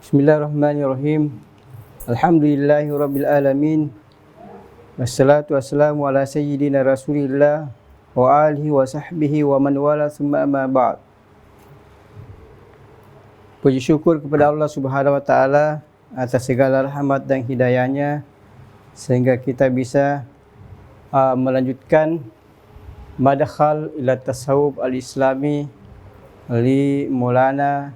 Bismillahirrahmanirrahim. Alhamdulillahirabbil alamin. Wassalatu wassalamu ala sayyidina Rasulillah wa alihi wa sahbihi wa man wala thumma amma ba'd. Puji syukur kepada Allah Subhanahu wa taala atas segala rahmat dan hidayahnya sehingga kita bisa melanjutkan madkhal ila tasawuf al-islami li Maulana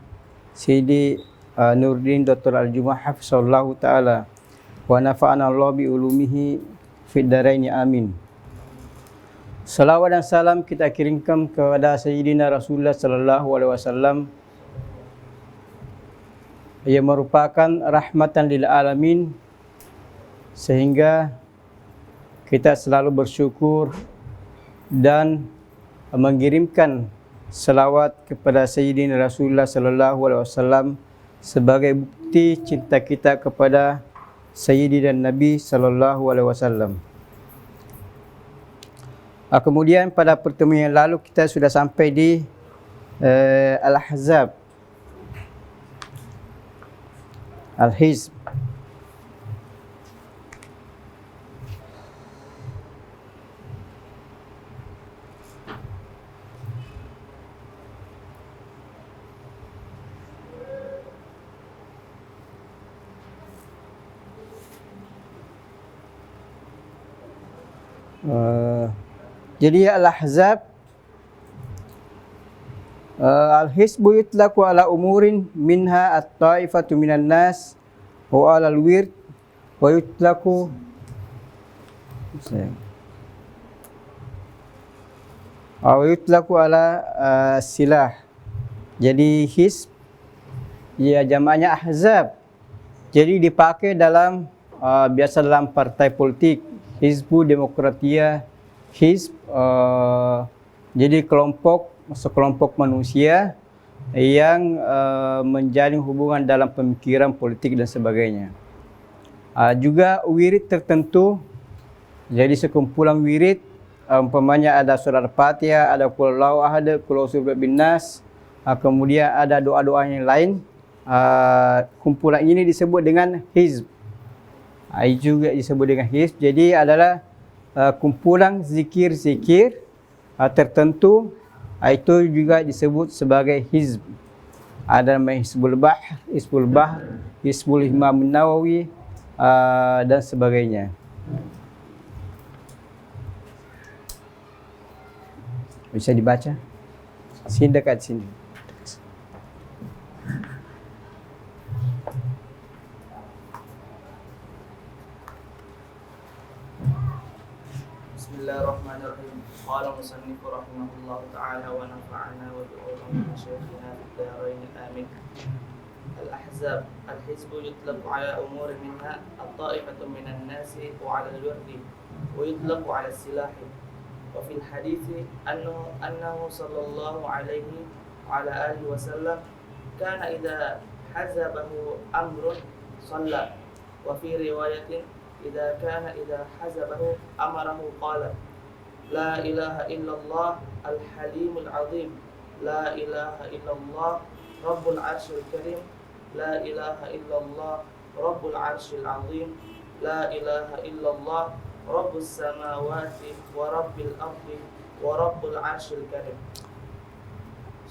Sayyidi Nuruddin Dr. Al-Jumu'ah hafizahullahu ta'ala wa nafa'ana Allah bi ulumihi fid daraini amin. Salawat dan salam kita kirimkan kepada Sayyidina Rasulullah sallallahu alaihi wasallam yang merupakan rahmatan lil alamin, sehingga kita selalu bersyukur dan mengirimkan salawat kepada Sayyidina Rasulullah sallallahu alaihi wasallam sebagai bukti cinta kita kepada Sayyidina Nabi sallallahu alaihi wasallam. Kemudian pada pertemuan yang lalu kita sudah sampai di Al-Ahzab, Al-Hizb. Jadi Al-Ahzab, Al-Hizbu yutlaqu ala umurin minha at-taifatu minan nas wa ala al-wird wa yutlaqu ala silah. Jadi Hizb ya jamaknya Ahzab. Jadi dipakai dalam biasa dalam partai politik, Hizbu Demokratia, Hizb jadi sekelompok manusia yang menjalin hubungan dalam pemikiran politik dan sebagainya. Juga wirid tertentu, jadi sekumpulan wirid, umpamanya ada surah Al-Fatihah, ada Qul Huwallahu Ahad, Qul A'udzu bin Nas, kemudian ada doa-doa yang lain. Kumpulan ini disebut dengan Hizb. Juga disebut dengan Hizb. Jadi adalah kumpulan zikir-zikir tertentu, itu juga disebut sebagai Hizb. Ada Hizbul Bahr, Hizbul Imam Nawawi dan sebagainya. Bisa dibaca? Sini dekat sini. Bismillahirrahmanirrahim. Qala musannif rahimahullah ta'ala wa nafa'ana wa bi'ulumi masyayikhina fid dharain amin. Al-Ahzab, al-Hizbu yutlaqu ala umuri minha at-ta'ifatu minan nasi wa ala al-wirdi wa yutlaqu ala as-silahi. Wa fil hadithi annahu sallallahu alaihi wa ala alihi wa sallam kana idha hazabahu amrun shalla, wa fi riwayatin إذا حزبه أمره قال لا إله إلا الله الحليم العظيم لا إله إلا الله رب العرش الكريم لا إله إلا الله رب العرش العظيم لا إله إلا الله رب السماوات ورب الأرض ورب العرش الكريم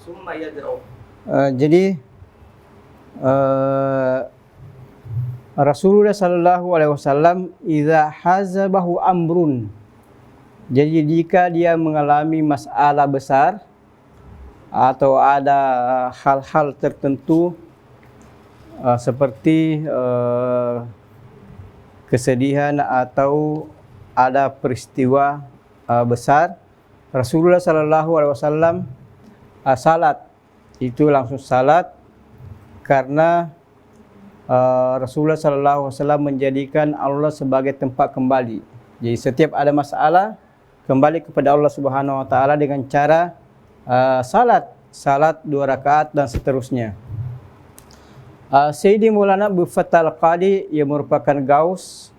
ثم يدعو. Jadi Rasulullah sallallahu alaihi wasallam idza hazabahu amrun. Jadi jika dia mengalami masalah besar atau ada hal-hal tertentu seperti kesedihan atau ada peristiwa besar, Rasulullah sallallahu alaihi wasallam salat. Itu langsung salat, karena Rasulullah sallallahu alaihi wasallam menjadikan Allah sebagai tempat kembali. Jadi setiap ada masalah, kembali kepada Allah Subhanahu wa taala dengan cara salat 2 rakaat dan seterusnya. Sayyidi Maulana Abu Fathah Al-Qadi yang merupakan Gaus,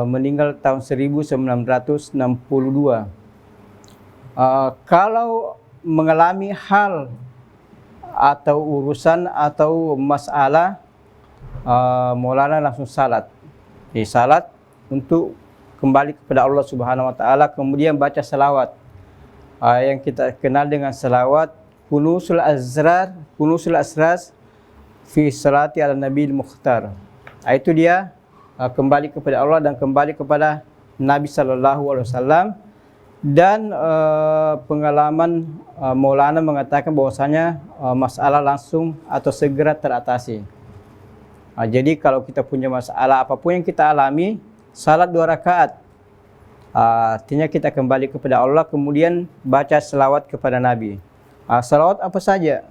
meninggal tahun 1962. Kalau mengalami hal atau urusan atau masalah, Maulana langsung salat. Jadi salat untuk kembali kepada Allah Subhanahu wa taala, kemudian baca selawat. Yang kita kenal dengan selawat Kunusul Asrar fi salati ala Nabi Mukhtar. Itu dia kembali kepada Allah dan kembali kepada Nabi sallallahu alaihi wasallam. Dan pengalaman Maulana mengatakan bahwasanya masalah langsung atau segera teratasi. Jadi kalau kita punya masalah apapun yang kita alami, salat 2 rakaat, artinya kita kembali kepada Allah, kemudian baca selawat kepada Nabi. Selawat apa saja?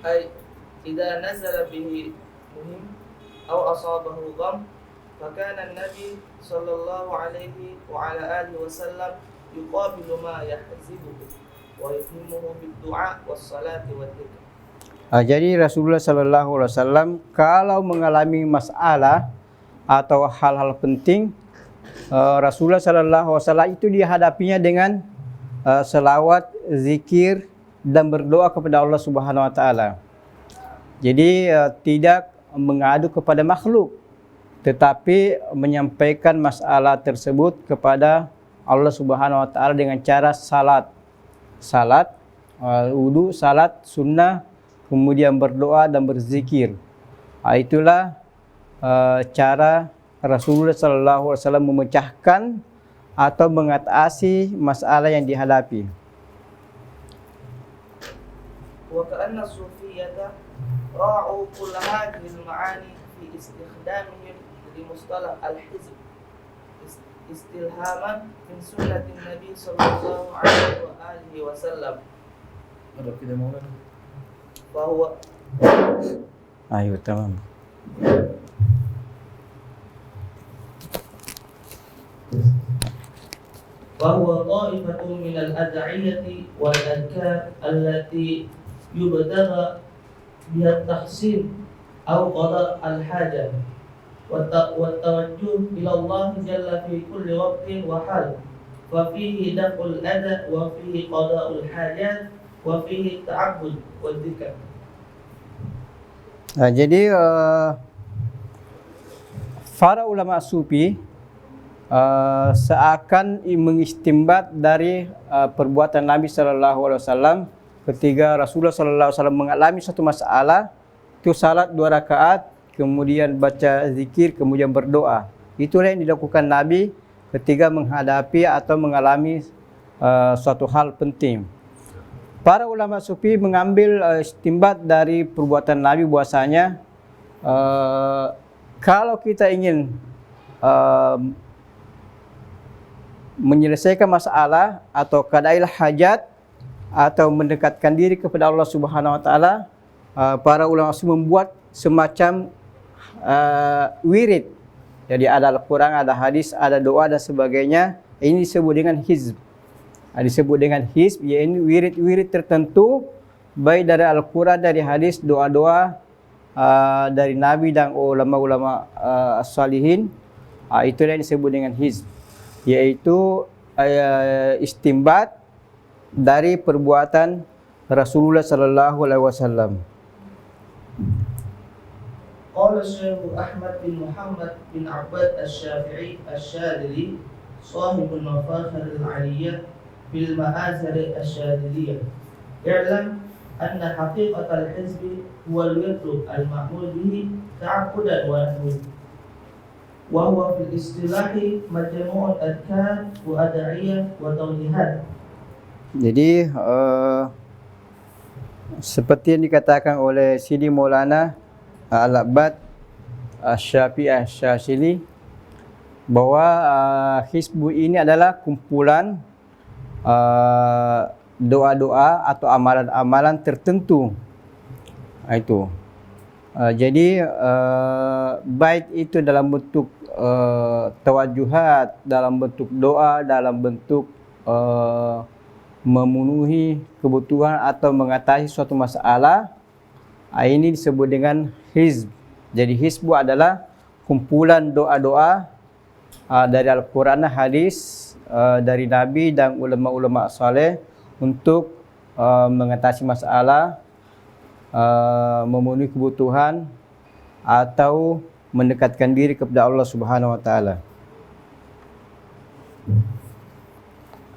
أي إذا نزل به مهم أو أصابه غم فكان النبي صلى الله عليه وعلى آله وسلم يقابل ما يحزبه ويفهمه بالدعاء والصلاة والذكر. Jadi Rasulullah sallallahu alaihi wasallam kalau mengalami masalah atau hal-hal penting, Rasulullah sallallahu alaihi wasallam itu dihadapinya dengan selawat, zikir dan berdoa kepada Allah Subhanahu wa taala. Jadi tidak mengadu kepada makhluk, tetapi menyampaikan masalah tersebut kepada Allah Subhanahu wa taala dengan cara salat, wudu, salat sunnah, kemudian berdoa dan berzikir. Itulah cara Rasulullah sallallahu alaihi wasallam memecahkan atau mengatasi masalah yang dihadapi. وكأن الصوفية راعوا كل هذه المعاني في استخدامهم لمصطلح الحزب استلهاما من سنة النبي صلى الله عليه وآله وسلم. فهو أيوة تمام. وهو طائفة من الأدعية والأذكار التي يبتغى بها التحصين أو قضاء الحاجة والتوجه إلى الله جل في كل وقت وحال، وفيه دفع الأذى وفيه قضاء الحاجات وفيه التعبد والذكر. Jadi para ulama sufi seakan mengistimbat dari perbuatan Nabi sallallahu alaihi wasallam ketika Rasulullah sallallahu alaihi wasallam mengalami satu masalah, itu salat 2 rakaat, kemudian baca zikir, kemudian berdoa. Itulah yang dilakukan Nabi ketika menghadapi atau mengalami suatu hal penting. Para ulama sufi mengambil istimbat dari perbuatan Nabi bahwasanya kalau kita ingin menyelesaikan masalah atau qadail hajat atau mendekatkan diri kepada Allah Subhanahu wa taala, para ulama membuat semacam wirid. Jadi ada Al-Qur'an, ada hadis, ada doa dan sebagainya. Ini disebut dengan hizb. Disebut dengan hizb, yaitu wirid-wirid tertentu baik dari Al-Qur'an, dari hadis, doa-doa dari Nabi dan ulama-ulama as-salihin. Itulah yang disebut dengan hizb, yaitu istimbat dari perbuatan Rasulullah sallallahu alaihi wasallam. Qala Syekh Ahmad bin Muhammad bin Abbad Asy-Syafi'i Asy-Syadili, sahibul mafakhir al-'aliyyah bil ma'azir asy-Syadiliyah. I'lam anna haqiqat al-hizb huwa al-wird al-ma'mul bihi ta'abbudan wa nahwu. Wa huwa fil istilahi majmu'ul adkar wa ad'iyah wa tawjihat. Jadi seperti yang dikatakan oleh Sidi Maulana Al-Abbad Asy-Syafi'i Asy-Syadili, bahwa hizbu ini adalah kumpulan doa-doa atau amalan-amalan tertentu. Itu. Jadi baik itu dalam bentuk tawajuhat, dalam bentuk doa, dalam bentuk memenuhi kebutuhan atau mengatasi suatu masalah, Ini disebut dengan hizb. Jadi hizbu adalah kumpulan doa-doa dari Al-Quran, hadis dari Nabi dan ulama-ulama saleh untuk mengatasi masalah, memenuhi kebutuhan atau mendekatkan diri kepada Allah Subhanahu wa taala.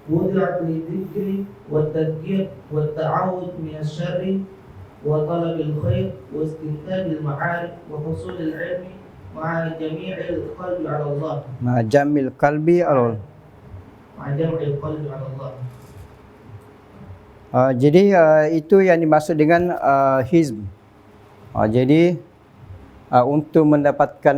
وضعت للذكر والتذكير والتعوذ من الشر وطلب الخير واستنتاج المعارف وحصول العلم مع جميع القلب على الله. مع جمع القلب على الله. Jadi itu yang dimaksud dengan hizb. Jadi untuk mendapatkan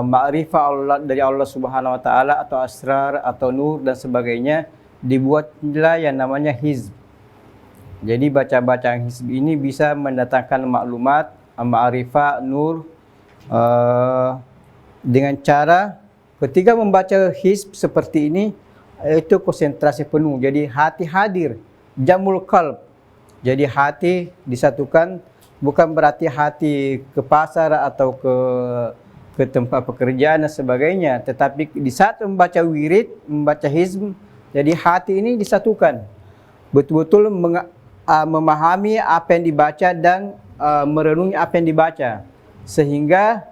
ma'rifah Allah dari Allah Subhanahu wa taala atau asrar atau nur dan sebagainya, dibuatlah yang namanya hizb. Jadi baca-bacaan hizb ini bisa mendatangkan maklumat, ma'rifah, nur dengan cara ketika membaca hizb seperti ini itu konsentrasi penuh. Jadi hati hadir, jamul qalb. Jadi hati disatukan, bukan berarti hati ke pasar atau ke tempat pekerjaan dan sebagainya, tetapi di saat membaca wirid, membaca hizb, jadi hati ini disatukan, betul-betul memahami apa yang dibaca dan merenungi apa yang dibaca, sehingga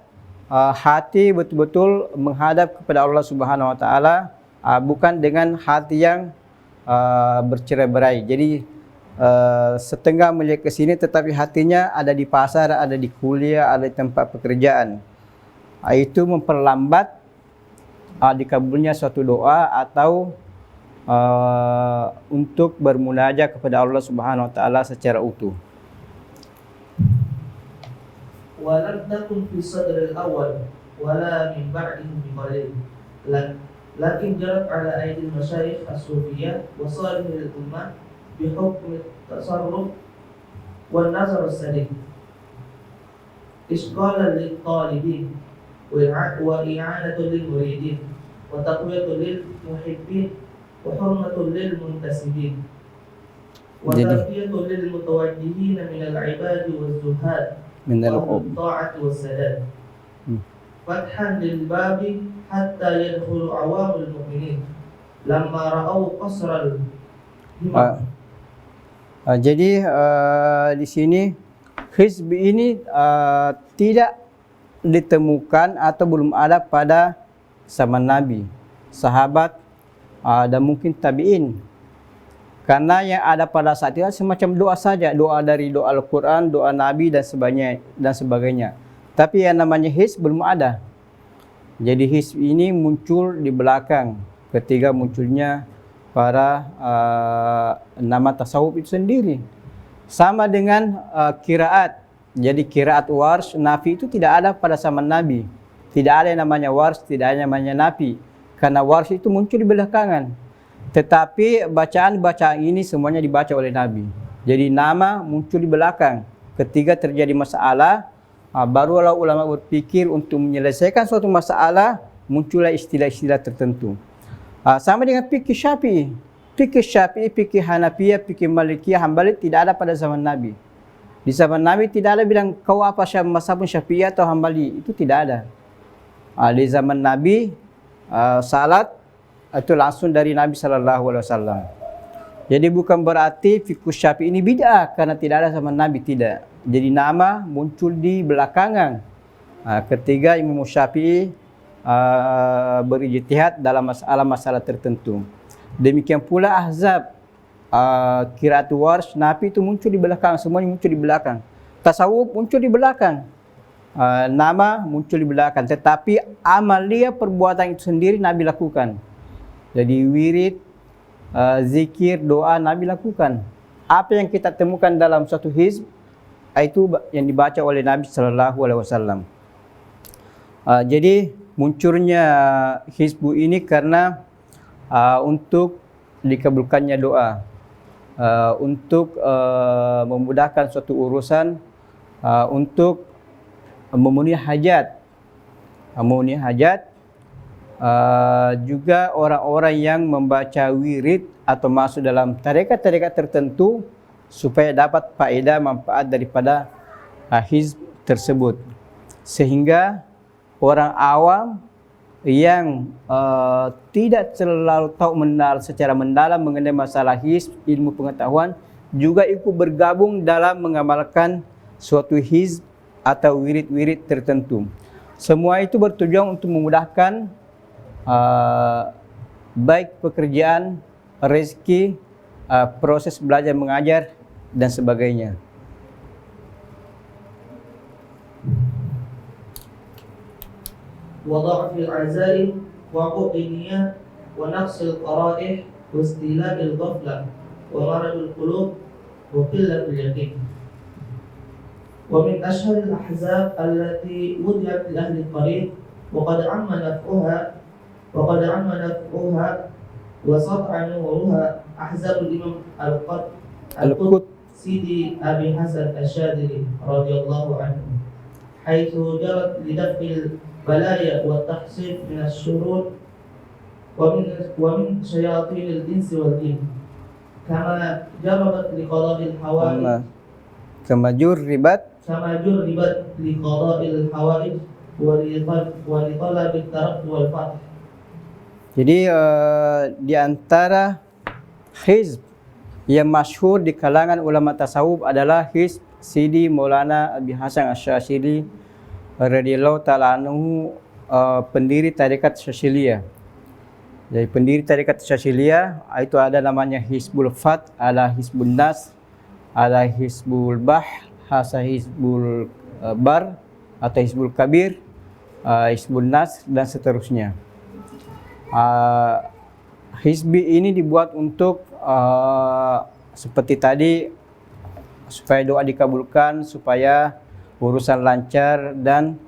hati betul-betul menghadap kepada Allah Subhanahu wa taala, bukan dengan hati yang bercerai-berai. Jadi setengah melihat ke sini tetapi hatinya ada di pasar, ada di kuliah, ada di tempat pekerjaan. Itu memperlambat dikabulnya suatu doa atau untuk bermunajat kepada Allah Subhanahu wa taala secara utuh. Walam takun fi sadr al-awwal wala min ba'dihi biqalil. Lakin jarat ala aidi al-masyayikh as-sufiyyah wa salih al-ummah bihukm at-tasarruf wal nazar as-sadid. Ishghalan lil-talibin wa i'anatan lil-muridin wa taqwiyatan lil-muhibbin wa hurmatan lil-muntasibin wa tarbiyatan lil-mutawajjihin min al-ibadi waz-zuhad min al-ta'ati was-sadad. Fathan lil-babi hatta yadkhulu awamul mu'minin lamma ra'aw qasral himam. Jadi di sini hizb ini tidak ditemukan atau belum ada pada zaman Nabi, sahabat dan mungkin tabi'in. Karena yang ada pada saat itu semacam doa saja, doa dari doa Al-Quran, doa Nabi dan sebagainya. Tapi yang namanya hizb belum ada. Jadi hizb ini muncul di belakang ketika munculnya para nama tasawuf itu sendiri. Sama dengan qiraat. Jadi qiraat warsh, nafi itu tidak ada pada zaman Nabi. Tidak ada yang namanya warsh, tidak ada yang namanya nafi. Karena warsh itu muncul di belakangan. Tetapi bacaan-bacaan ini semuanya dibaca oleh Nabi. Jadi nama muncul di belakang. Ketika terjadi masalah, barulah ulama berpikir untuk menyelesaikan suatu masalah, muncullah istilah-istilah tertentu. Sama dengan fikih Syafi'i. Fikih Syafi'i, fikih Hanafiyah, fikih Malikiyah, Hambali tidak ada pada zaman Nabi. Di zaman Nabi tidak ada bilang kau apa mazhab Syafi'i atau Hambali, itu tidak ada. Di zaman Nabi salat itu langsung dari Nabi sallallahu alaihi wasallam. Jadi bukan berarti fikih Syafi'i ini bid'ah karena tidak ada zaman Nabi, tidak. Jadi nama muncul di belakangan. Ketika Imam Syafi'i berijtihad dalam masalah tertentu. Demikian pula Ahzab, qiraat warsh, nafi itu muncul di belakang, semuanya muncul di belakang. Tasawuf muncul di belakang. Nama muncul di belakang, tetapi amalia perbuatan itu sendiri Nabi lakukan. Jadi wirid, zikir, doa Nabi lakukan. Apa yang kita temukan dalam suatu hizb itu yang dibaca oleh Nabi sallallahu alaihi wasallam. Jadi munculnya hizbu ini karena untuk dikabulkannya doa, untuk memudahkan suatu urusan, untuk memenuhi hajat, juga orang-orang yang membaca wirid atau masuk dalam tarekat-tarekat tertentu supaya dapat faedah manfaat daripada hizb tersebut, sehingga orang awam yang tidak terlalu tahu secara mendalam mengenai masalah hizb, ilmu pengetahuan, juga ikut bergabung dalam mengamalkan suatu hizb atau wirid-wirid tertentu. Semua itu bertujuan untuk memudahkan baik pekerjaan, rezeki, proses belajar mengajar dan sebagainya. وضعف العزائم وعقوق النيات ونقص القرائح واستيلاء الغفلة ومرض القلوب وقلة اليقين. ومن أشهر الأحزاب التي وضعت لأهل الطريق وقد عم نفعها وسطع نورها أحزاب الإمام القدس سيدي أبي حسن الشاذلي رضي الله عنه، حيث جرت لدفع البلايا والتحصيل من الشرور ومن شياطين الإنس والجن، كما جربت لقضاء الحوائج كما جربت لقضاء الحوائج ولطلب الترقي والفتح. Jadi di antara hizb yang masyhur di kalangan ulama tasawuf adalah hizb Sidi Maulana Abi Hasan Asy-Syadzili radhiyallahu ta'ala anhu, pendiri tarekat Syadziliyah. Jadi pendiri tarekat Syadziliyah itu ada namanya Hizbul Fat, ada Hizbul Nas, ada Hizbul Bah, ada Hizbul Bar atau Hizbul Kabir, Hizbul Nas dan seterusnya. Hizbi ini dibuat untuk seperti tadi, supaya doa dikabulkan, supaya urusan lancar dan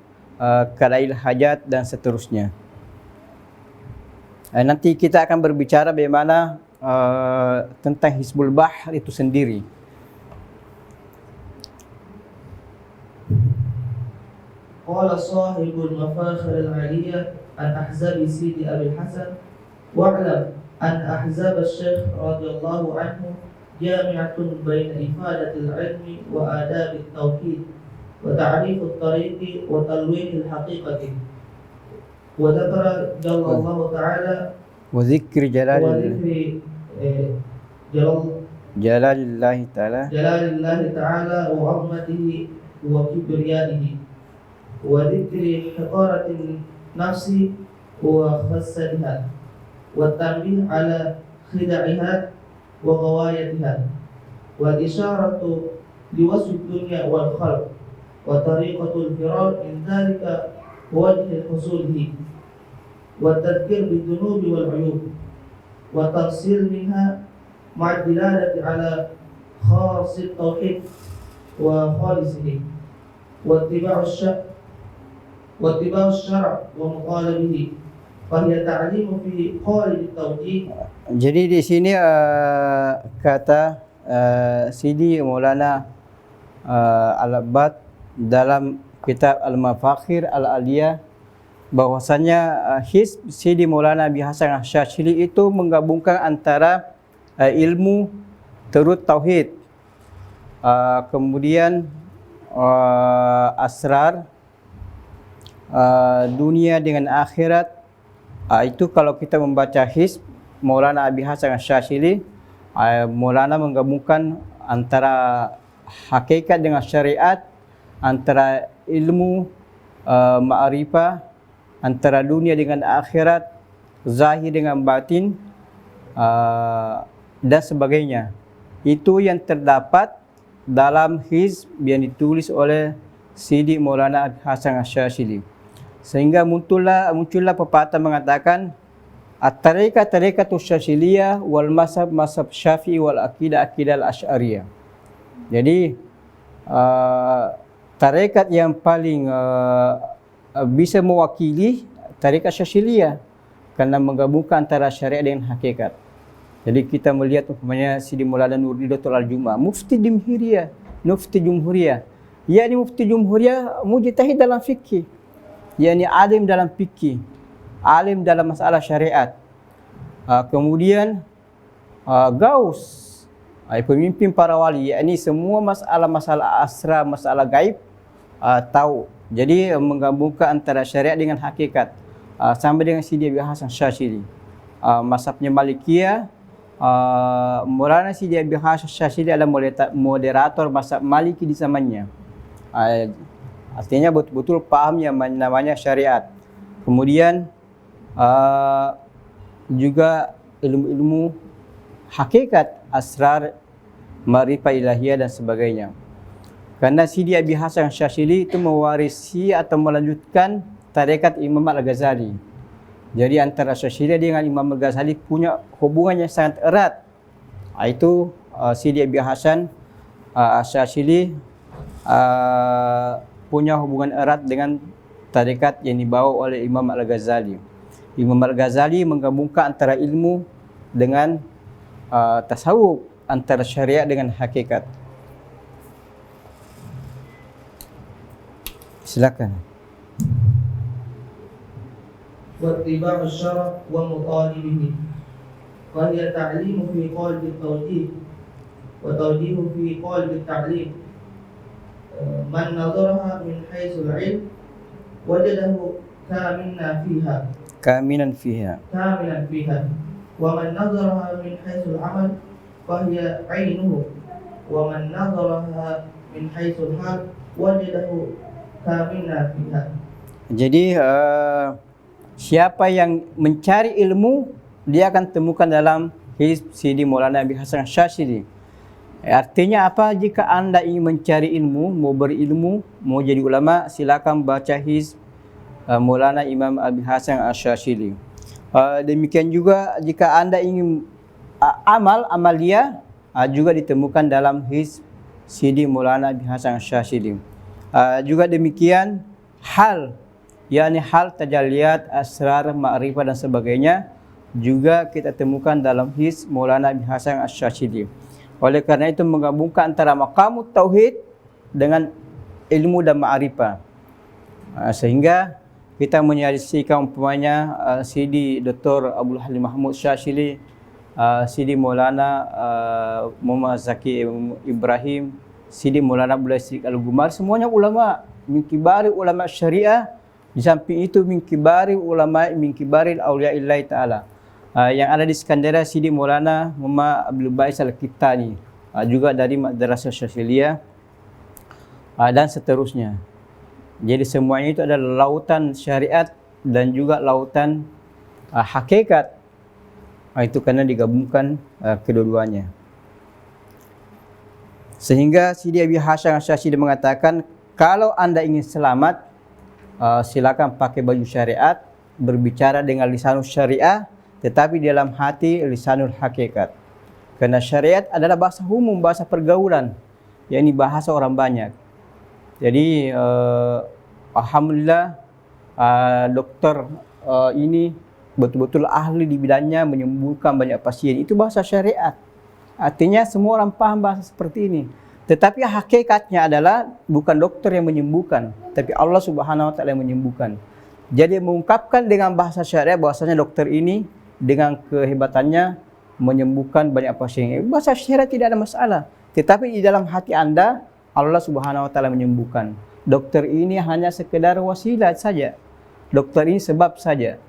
qadail hajat dan seterusnya. Nanti kita akan berbicara bagaimana tentang Hizbul Bahr itu sendiri. Qala sahibul mafakhir al-aliyah an ahzab Sidi Abi Hasan wa'lam an ahzab al-Syekh radhiyallahu anhu jami'atun baina ifadatil ilmi wa adabil tauhid wa ta'rifut tariqi wa talwinil haqiqati wa dzakara jallallahu ta'ala wa dzikri jalalillahi ta'ala wa 'azmatihi wa kibriyaihi wa dzikri hiqaratin nafsi wa khasadiha wa tanbih ala khida'iha wa ghawayatiha wa isyaratu liwasfi dunya wal khalq wa tariqatul firar min dhalika wajh husulihi wa tadhkir bidunubi wal uyub wa tafsil minha ma'a dilalati ala khasit tauhid wa khalisihi wa ittiba'u syara' wa muqalabihi fa hiya ta'limu fi qalib at-tawjih. Jadi di sini kata Sidi Maulana Al-Abbad dalam kitab Al-Mafakhir Al-Aliyah bahwasanya Hizb Sidi Maulana Abi Hasan Asy-Syadzili itu menggabungkan antara ilmu turut tauhid, kemudian asrar dunia dengan akhirat. Itu kalau kita membaca Hizb Maulana Abi Hasan Asy-Syadzili, Maulana menggabungkan antara hakikat dengan syariat, antara ilmu ma'rifah, antara dunia dengan akhirat, zahir dengan batin, dan sebagainya. Itu yang terdapat dalam Hizb yang ditulis oleh Sidi Maulana Abi Hasan Asy-Syadzili. Sehingga muncullah pepatah mengatakan at-tariqatu Syadziliyah wal mazhab Syafi'i wal aqidah al-Asy'ariyah. Jadi tarekat yang paling bisa mewakili tarekat Syadziliyah karena menggabungkan antara syariat dengan hakikat. Jadi kita melihat umpamanya Sidi Maulana Nurdidatul Al-Juma, mufti Jumhuriyah, yakni mufti Jumhuriyah mujtahid dalam fikih, yakni alim dalam fikih, alim dalam masalah syariat. Kemudian Gaus, pemimpin para wali, yakni semua masalah-masalah asrar, masalah gaib tahu. Jadi menggabungkan antara syariat dengan hakikat. Sama dengan Sidi Abi Hasan Syadzili. Mazhabnya Malikiyah, Maulana Sidi Abi Hasan Syadzili adalah moderator mazhab Maliki di zamannya. Artinya betul-betul paham yang namanya syariat. Kemudian juga ilmu-ilmu hakikat, asrar, ma'rifah ilahiyah dan sebagainya. Karena Sidi Abi Hasan Syadzili itu mewarisi atau melanjutkan tarekat Imam Al-Ghazali. Jadi antara Syadzili dengan Imam Al-Ghazali punya hubungan yang sangat erat. Itu Sidi Abi Hasan Syadzili punya hubungan erat dengan tarekat yang dibawa oleh Imam Al-Ghazali. Imam Al-Ghazali menggabungkan antara ilmu dengan tasawuf, antara syariat dengan hakikat. Silakan. واتباع الشرع ومطالبه وهي التعليم في قالب التوجيه وتوجيه في قالب التعليم من نظرها من حيث العلم وجده كامنا فيها ومن نظرها من حيث العمل فهي عينه ومن نظرها من حيث الحال وجده كامنا فيها. Jadi siapa yang mencari ilmu, dia akan temukan dalam hizb Sidi Maulana Abi Hasan Syadzili. Artinya apa? Jika anda ingin mencari ilmu, mau berilmu, mau jadi ulama, silakan baca hizb Maulana Imam Abi Hasan Syadzili. Demikian juga jika anda ingin amalia, juga ditemukan dalam hizb Sidi Maulana Abi Hasan Syadzili. Juga demikian hal, yakni hal tajalliyat, asrar, ma'rifah dan sebagainya, juga kita temukan dalam hizb Maulana Abi Hasan Syadzili. Oleh karena itu menggabungkan antara maqamut tauhid dengan ilmu dan ma'rifah. Sehingga kita menyaksikan umpamanya Sidi Dr. Abdul Halim Mahmud Syadzili, Sidi Maulana Muhammad Zaki Ibrahim, Sidi Maulana Abdul Aziz Al-Gumar, semuanya ulama, min kibari ulama syariah. Di samping itu min kibari ulama, min kibari auliyaillah ta'ala. Yang ada di Skandaria Sidi Maulana Muhammad Abdul Bais Al-Kittani, juga dari Madrasah Syadziliyah, dan seterusnya. Jadi semuanya itu adalah lautan syariat dan juga lautan hakikat. Itu karena digabungkan kedua-duanya. Sehingga Sidi Abi Hasan Syadzili mengatakan, kalau anda ingin selamat, silakan pakai baju syariat, berbicara dengan lisanul syariah, tetapi dalam hati lisanul hakikat. Karena syariat adalah bahasa umum, bahasa pergaulan, yakni bahasa orang banyak. Jadi alhamdulillah dokter ini betul-betul ahli di bidangnya, menyembuhkan banyak pasien. Itu bahasa syariat. Artinya semua orang paham bahasa seperti ini. Tetapi hakikatnya adalah bukan dokter yang menyembuhkan, tapi Allah Subhanahu wa taala yang menyembuhkan. Jadi mengungkapkan dengan bahasa syariat bahwasanya dokter ini dengan kehebatannya menyembuhkan banyak pasien. Bahasa syariat tidak ada masalah. Tetapi di dalam hati anda, Allah Subhanahu wa taala menyembuhkan. Dokter ini hanya sekedar wasilah saja. Dokter ini sebab saja.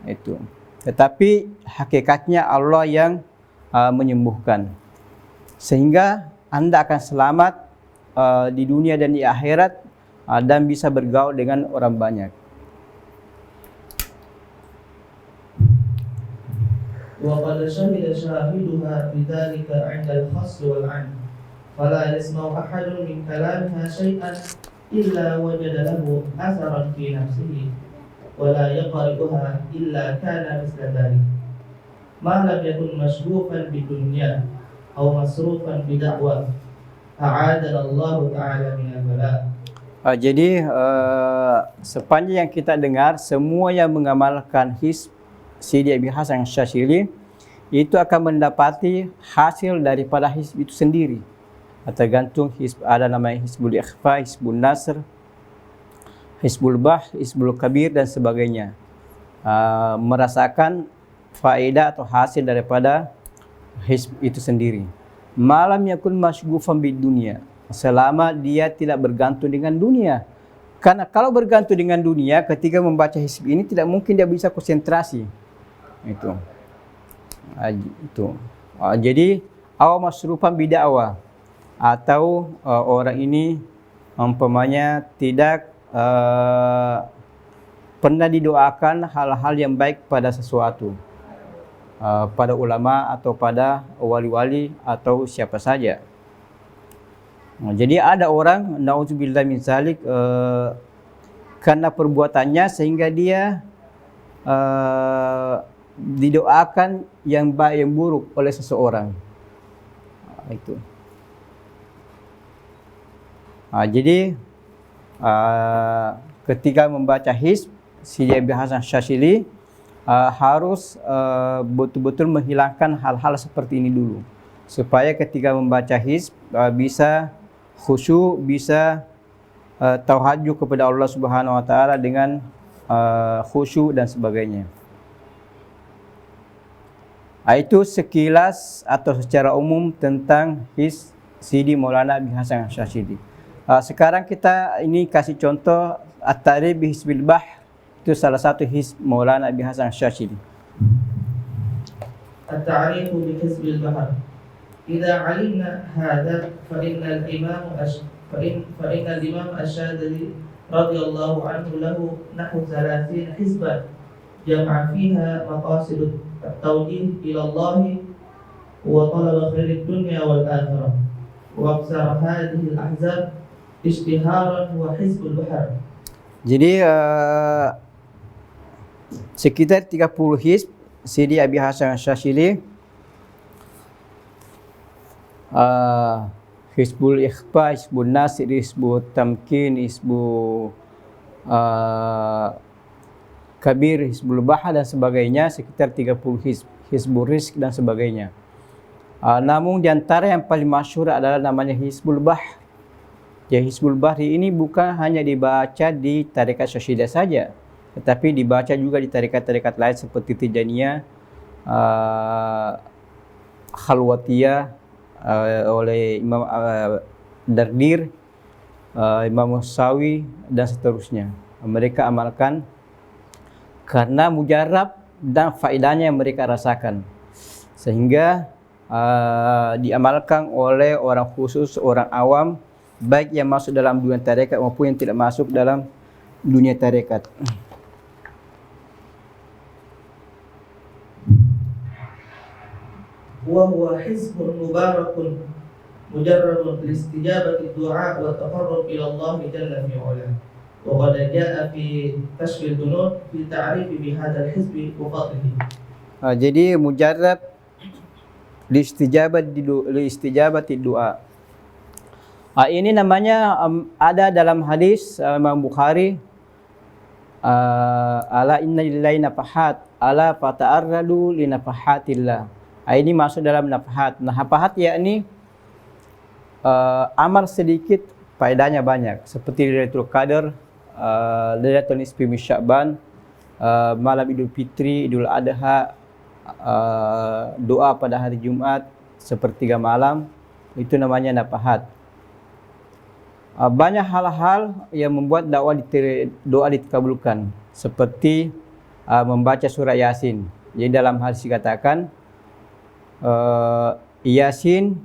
Itu. Tetapi hakikatnya Allah yang menyembuhkan. Sehingga anda akan selamat di dunia dan di akhirat, dan bisa bergaul dengan orang banyak. وقد شهد شاهدها بذلك عند الخص والعن فلا يسمع أحد من كلامها شيئا إلا وجد له أثرا في نفسه ولا يقرئها إلا كان مثل ذلك ما لم يكن مشغوفا بالدنيا أو مصروفا بدعوة أعاذنا الله تعالى من البلاء. Jadi sepanjang yang kita dengar, semua yang mengamalkan hizb Sidi Abi Hasan Syadzili itu akan mendapati hasil daripada hizb itu sendiri. Tergantung hizb, ada namanya Hizbul Ikhfa, Hizbul Nasr, Hizbul Bah, Hizbul Kabir dan sebagainya. Merasakan faedah atau hasil daripada hizb itu sendiri. Malam yakun masyghufan bid dunia. selama dia tidak bergantung dengan dunia. Karena kalau bergantung dengan dunia, ketika membaca hizb ini tidak mungkin dia bisa konsentrasi. Itu. Jadi aw masrufan bid'awa, atau orang ini umpamanya tidak pernah didoakan hal-hal yang baik pada sesuatu, pada ulama atau pada wali-wali atau siapa saja. Jadi ada orang, na'udzubillah min zalik, karena perbuatannya sehingga dia didoakan yang baik yang buruk oleh seseorang. Itu. Jadi ketika membaca hizb Sidi Abi Hasan Syadzili harus betul-betul menghilangkan hal-hal seperti ini dulu, supaya ketika membaca hizb bisa khusyuk, bisa tauhid kepada Allah Subhanahu wa taala dengan khusyuk dan sebagainya. Itu sekilas atau secara umum tentang hizb Sidi Maulana Abi Hasan Syadzili. Sekarang kita ini kasih contoh At-Ta'rif bi Hizbil Bahr, itu salah satu hizb Maulana Abi Hasan Syadzili. At-Ta'rif bi Hizbil Bahr. Idza 'alimna hadza fa innal imam Asy-Syadzili radhiyallahu anhu lahu nahwu 30 hizban jama'a fiha maqasid at-tawjih ila Allah wa talab khairid dunya wal akhirah. Wa aksar hadhihi al-ahzab ishtiharan wa hizbul bahr. Jadi sekitar 30 hizb Sidi Abi Hasan Syadzili, Hizbul Ikhfa, Hizbul Nasir, Hizbul Tamkin, Hizbul Kabir, Hizbul Bahr dan sebagainya, sekitar 30 hizb, Hizbul Rizq dan sebagainya. Namun di antara yang paling masyhur adalah namanya Hizbul Bahr. Ya, Hizbul Bahr ini bukan hanya dibaca di tarekat Syadziliyah saja, tetapi dibaca juga di tarekat-tarekat lain seperti Tijaniyah, Khalwatiyah oleh Imam Dardir, Imam Musawi dan seterusnya. Mereka amalkan karena mujarab dan faedahnya yang mereka rasakan, sehingga diamalkan oleh orang khusus, orang awam, baik yang masuk dalam dunia tarekat maupun yang tidak masuk dalam dunia tarekat. Wa huwa hizbun mubarakun mujarrabun li istijabati du'a wa taqarrub ila Allah jalla fi 'ala. Wa qad jaa'a fi kashfi al-dunud fi ta'rif bi hadzal hizbi wa fadlihi. Jadi mujarrab li istijabati du'a. Ini namanya ada dalam hadis Imam Bukhari, ala inna lillahi nafahat ala fata'arradu li nafahatillah. Ini masuk dalam nafahat. Nafahat yakni amal sedikit faedahnya banyak, seperti Lailatul Qadar, Lailatul Nisfi min Sya'ban, malam Idul Fitri, Idul Adha, doa pada hari Jumat sepertiga malam, itu namanya nafahat. Banyak hal-hal yang membuat doa dikabulkan, seperti membaca surah Yasin. Jadi dalam hadis dikatakan Yasin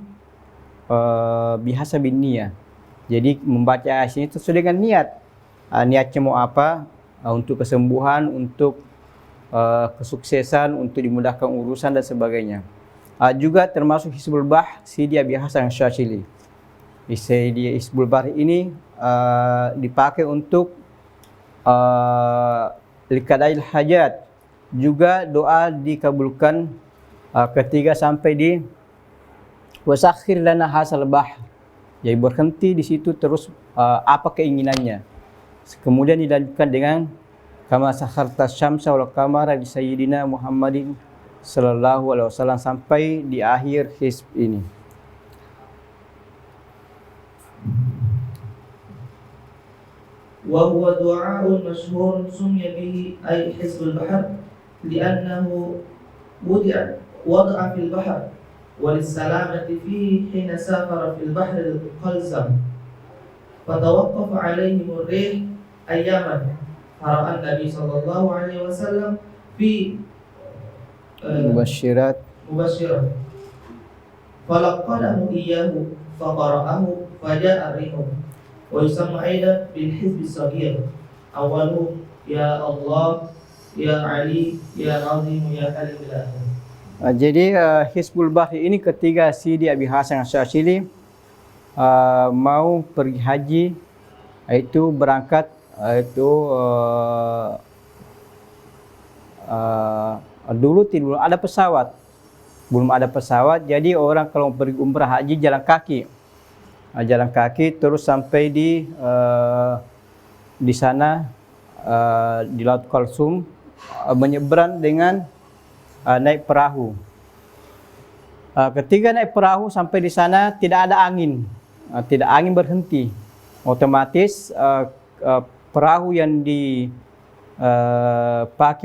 bihasa bin niyah. Jadi membaca Yasin itu sesuai dengan niat. Niatnya mau apa? Untuk kesembuhan, untuk kesuksesan, untuk dimudahkan urusan dan sebagainya. Juga termasuk Hizbul Bahr Sidi Abi Hasan Syadzili. Hizbul Bahr ini dipakai untuk likadail hajat. Juga doa dikabulkan ketika sampai di wasakhir lana hasal bahr. Jadi berhenti di situ terus apa keinginannya. Kemudian dilanjutkan dengan kama sakharta syamsa wal qamara li sayyidina Muhammadin sallallahu alaihi wasallam sampai di akhir hizb ini. Wa huwa du'a'un masyhurun summiya bihi ay Hizbul Bahr li'annahu wada'a fil bahr وللسلامة فيه حين سافر في البحر القلزم فتوقف عليهم الريح أياما فرأى النبي صلى الله عليه وسلم في مبشرات مبشرا فلقنه إياه فقرأه فجاء الريح ويسمى أيضا بالحزب الصغير أوله يا الله يا علي يا عظيم يا حليم إلى آخره. Jadi Hizbul Bahri ini ketika Sidi Abi Hasan Asy'ashili mau pergi haji, itu berangkat dulu belum ada pesawat, jadi orang kalau pergi umrah haji jalan kaki terus sampai di sana di Laut Kulsum, menyeberang dengan naik perahu. Ketika naik perahu sampai di sana tidak ada angin, berhenti. Otomatis perahu yang dipakai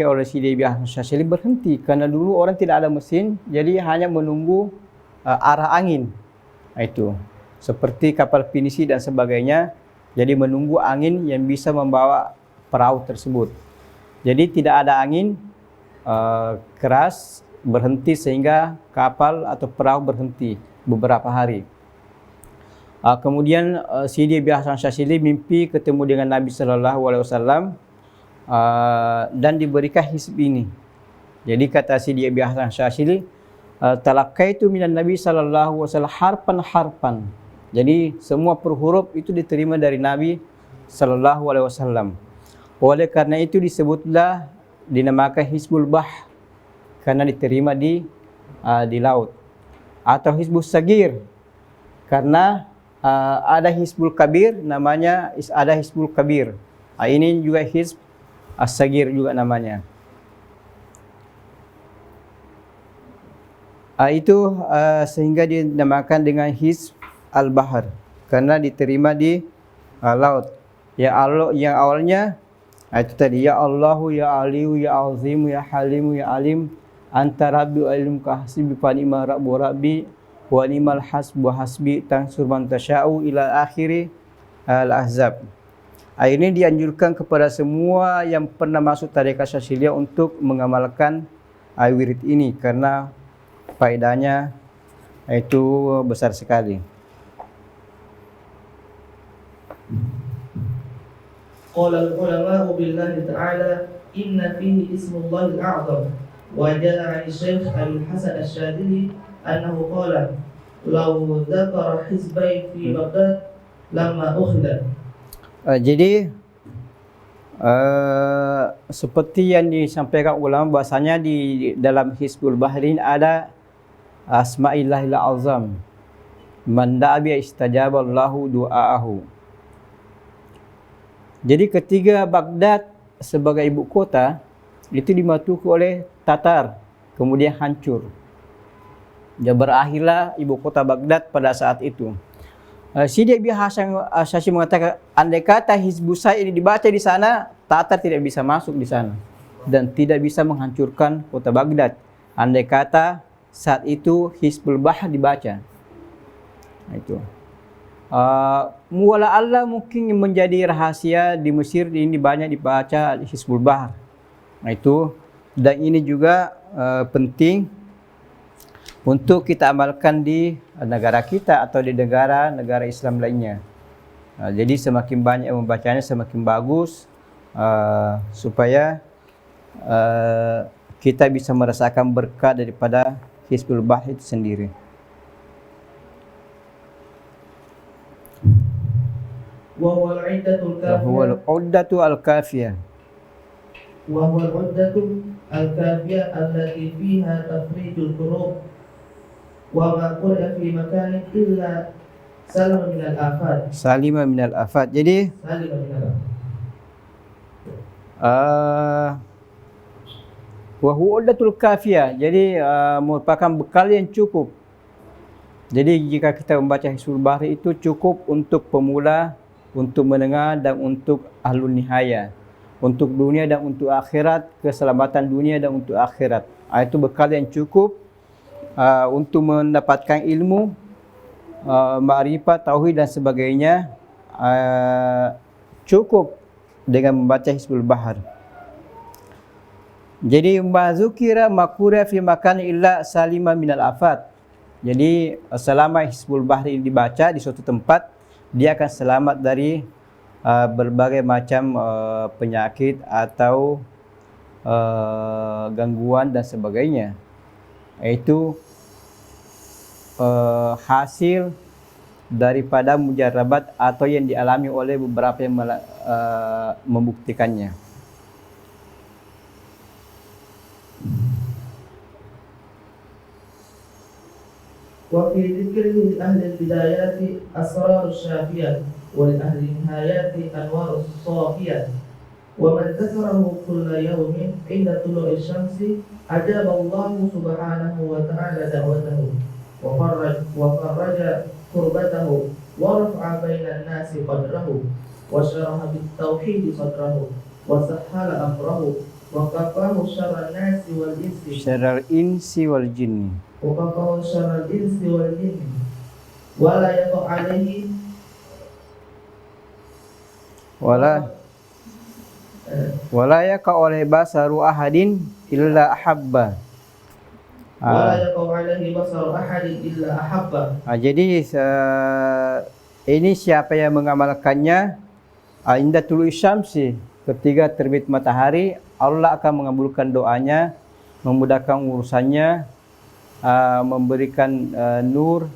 oleh Sidi Abi Hasan Asy'ashili berhenti karena dulu orang tidak ada mesin, jadi hanya menunggu arah angin. Itu seperti kapal pinisi dan sebagainya, jadi menunggu angin yang bisa membawa perahu tersebut. Jadi tidak ada angin keras berhenti sehingga kapal atau perahu berhenti beberapa hari. Kemudian Sidi Abi Hasan Asy'ashili mimpi ketemu dengan Nabi Sallallahu Alaihi Wasallam dan diberikan hizb ini. Jadi kata Sidi Abi Hasan Asy'ashili, talaqaitu minan Nabi Sallallahu Alaihi Wasallam harpan. Jadi semua per huruf itu diterima dari Nabi Sallallahu Alaihi Wasallam. Oleh karena itu disebutlah dinamakan Hizbul Bahr karena diterima di laut, atau Hizbus Sagir karena ada Hizbul Kabir, namanya ada Hizbul Kabir. Ini juga Hizb As-Sagir juga namanya. Itu sehingga dinamakan dengan Hizb Al-Bahr karena diterima di laut. Ya Allah, yang awalnya itu tadi, ya Allahu ya Aliyu ya Azimu ya Halimu ya Alim anta rabbi wa ilmu kahsibi fa ni'ma rabbu rabbi wa ni'mal hasbu hasbi tansur man tasya'u ila akhiri al-ahzab. Ini dianjurkan kepada semua yang pernah masuk tarekat Syadziliyah untuk mengamalkan wirid ini karena faedahnya itu besar sekali. Qala al-ulama billahi ta'ala inna fihi ismullahi al-a'zam wa jaa 'an Syekh Al-Hasan Asy-Syadzili annahu qala law dzakara hizbain fi Baghdad lamma ukhida. Jadi seperti yang disampaikan ulama bahasanya di dalam Hizbul Bahrin ada Asma'illahil Azam man da'a bi istajaballahu du'aahu. Jadi ketika Baghdad sebagai ibu kota itu dimasuki oleh Tatar, kemudian hancur. Dan berakhirlah ibu kota Baghdad pada saat itu. Sidi Abi Hasan Asy'ashili mengatakan, andai kata Hizbus Sa'i ini dibaca di sana, Tatar tidak bisa masuk di sana dan tidak bisa menghancurkan kota Baghdad. Andai kata saat itu Hizbul Bahr dibaca. Nah, itu. Wala Allah mungkin menjadi rahasia di Mesir ini banyak dibaca Hizbul Bahr. Nah, itu, dan ini juga penting untuk kita amalkan di negara kita atau di negara-negara Islam lainnya. Jadi semakin banyak yang membacanya semakin bagus, supaya kita bisa merasakan berkat daripada Hizbul Bahr itu sendiri. Wa huwal uddatu al-kafiyah. Wa huwal uddatu al-kafiyah allati fiha tafrijul qulub wa ma qala fi makanin illa salama minal afat. Salima minal afat. Jadi salima minal wa huwa uddatul kafiyah. Jadi merupakan bekal yang cukup. Jadi jika kita membaca Hizbul Bahri itu cukup untuk pemula, untuk menengah dan untuk ahlul nihaya, untuk dunia dan untuk akhirat, keselamatan dunia dan untuk akhirat. Itu bekal yang cukup untuk mendapatkan ilmu, ma'rifat, tauhid dan sebagainya, cukup dengan membaca Hizbul Bahar. Jadi mazukira makura fi makan illa salima minal afat. Jadi selama Hizbul Bahar ini dibaca di suatu tempat, dia akan selamat dari berbagai macam penyakit atau gangguan dan sebagainya. Itu hasil daripada mujarrabat atau yang dialami oleh beberapa yang membuktikannya. وفي ذكره لأهل البدايات أسرار الشافية ولأهل النهايات أنوار الصافية ومن ذكره كل يوم عند طلوع الشمس أجاب الله سبحانه وتعالى دعوته وفرج كربته ورفع بين الناس قدره وشرح بالتوحيد صدره وسهل أمره وكفاه شر الناس والإنس Syarar insi wal jinni. وكفاه شر الإنس والجن ولا يقع عليه wala yaqa oleh basaru ahadin illa ahabba. ولا يقع عليه بصر أحد إلا أحبه. Jadi ini siapa yang mengamalkannya, inda tulu'i syamsi, ketika terbit matahari, Allah akan mengabulkan doanya, memudahkan urusannya, memberikan nur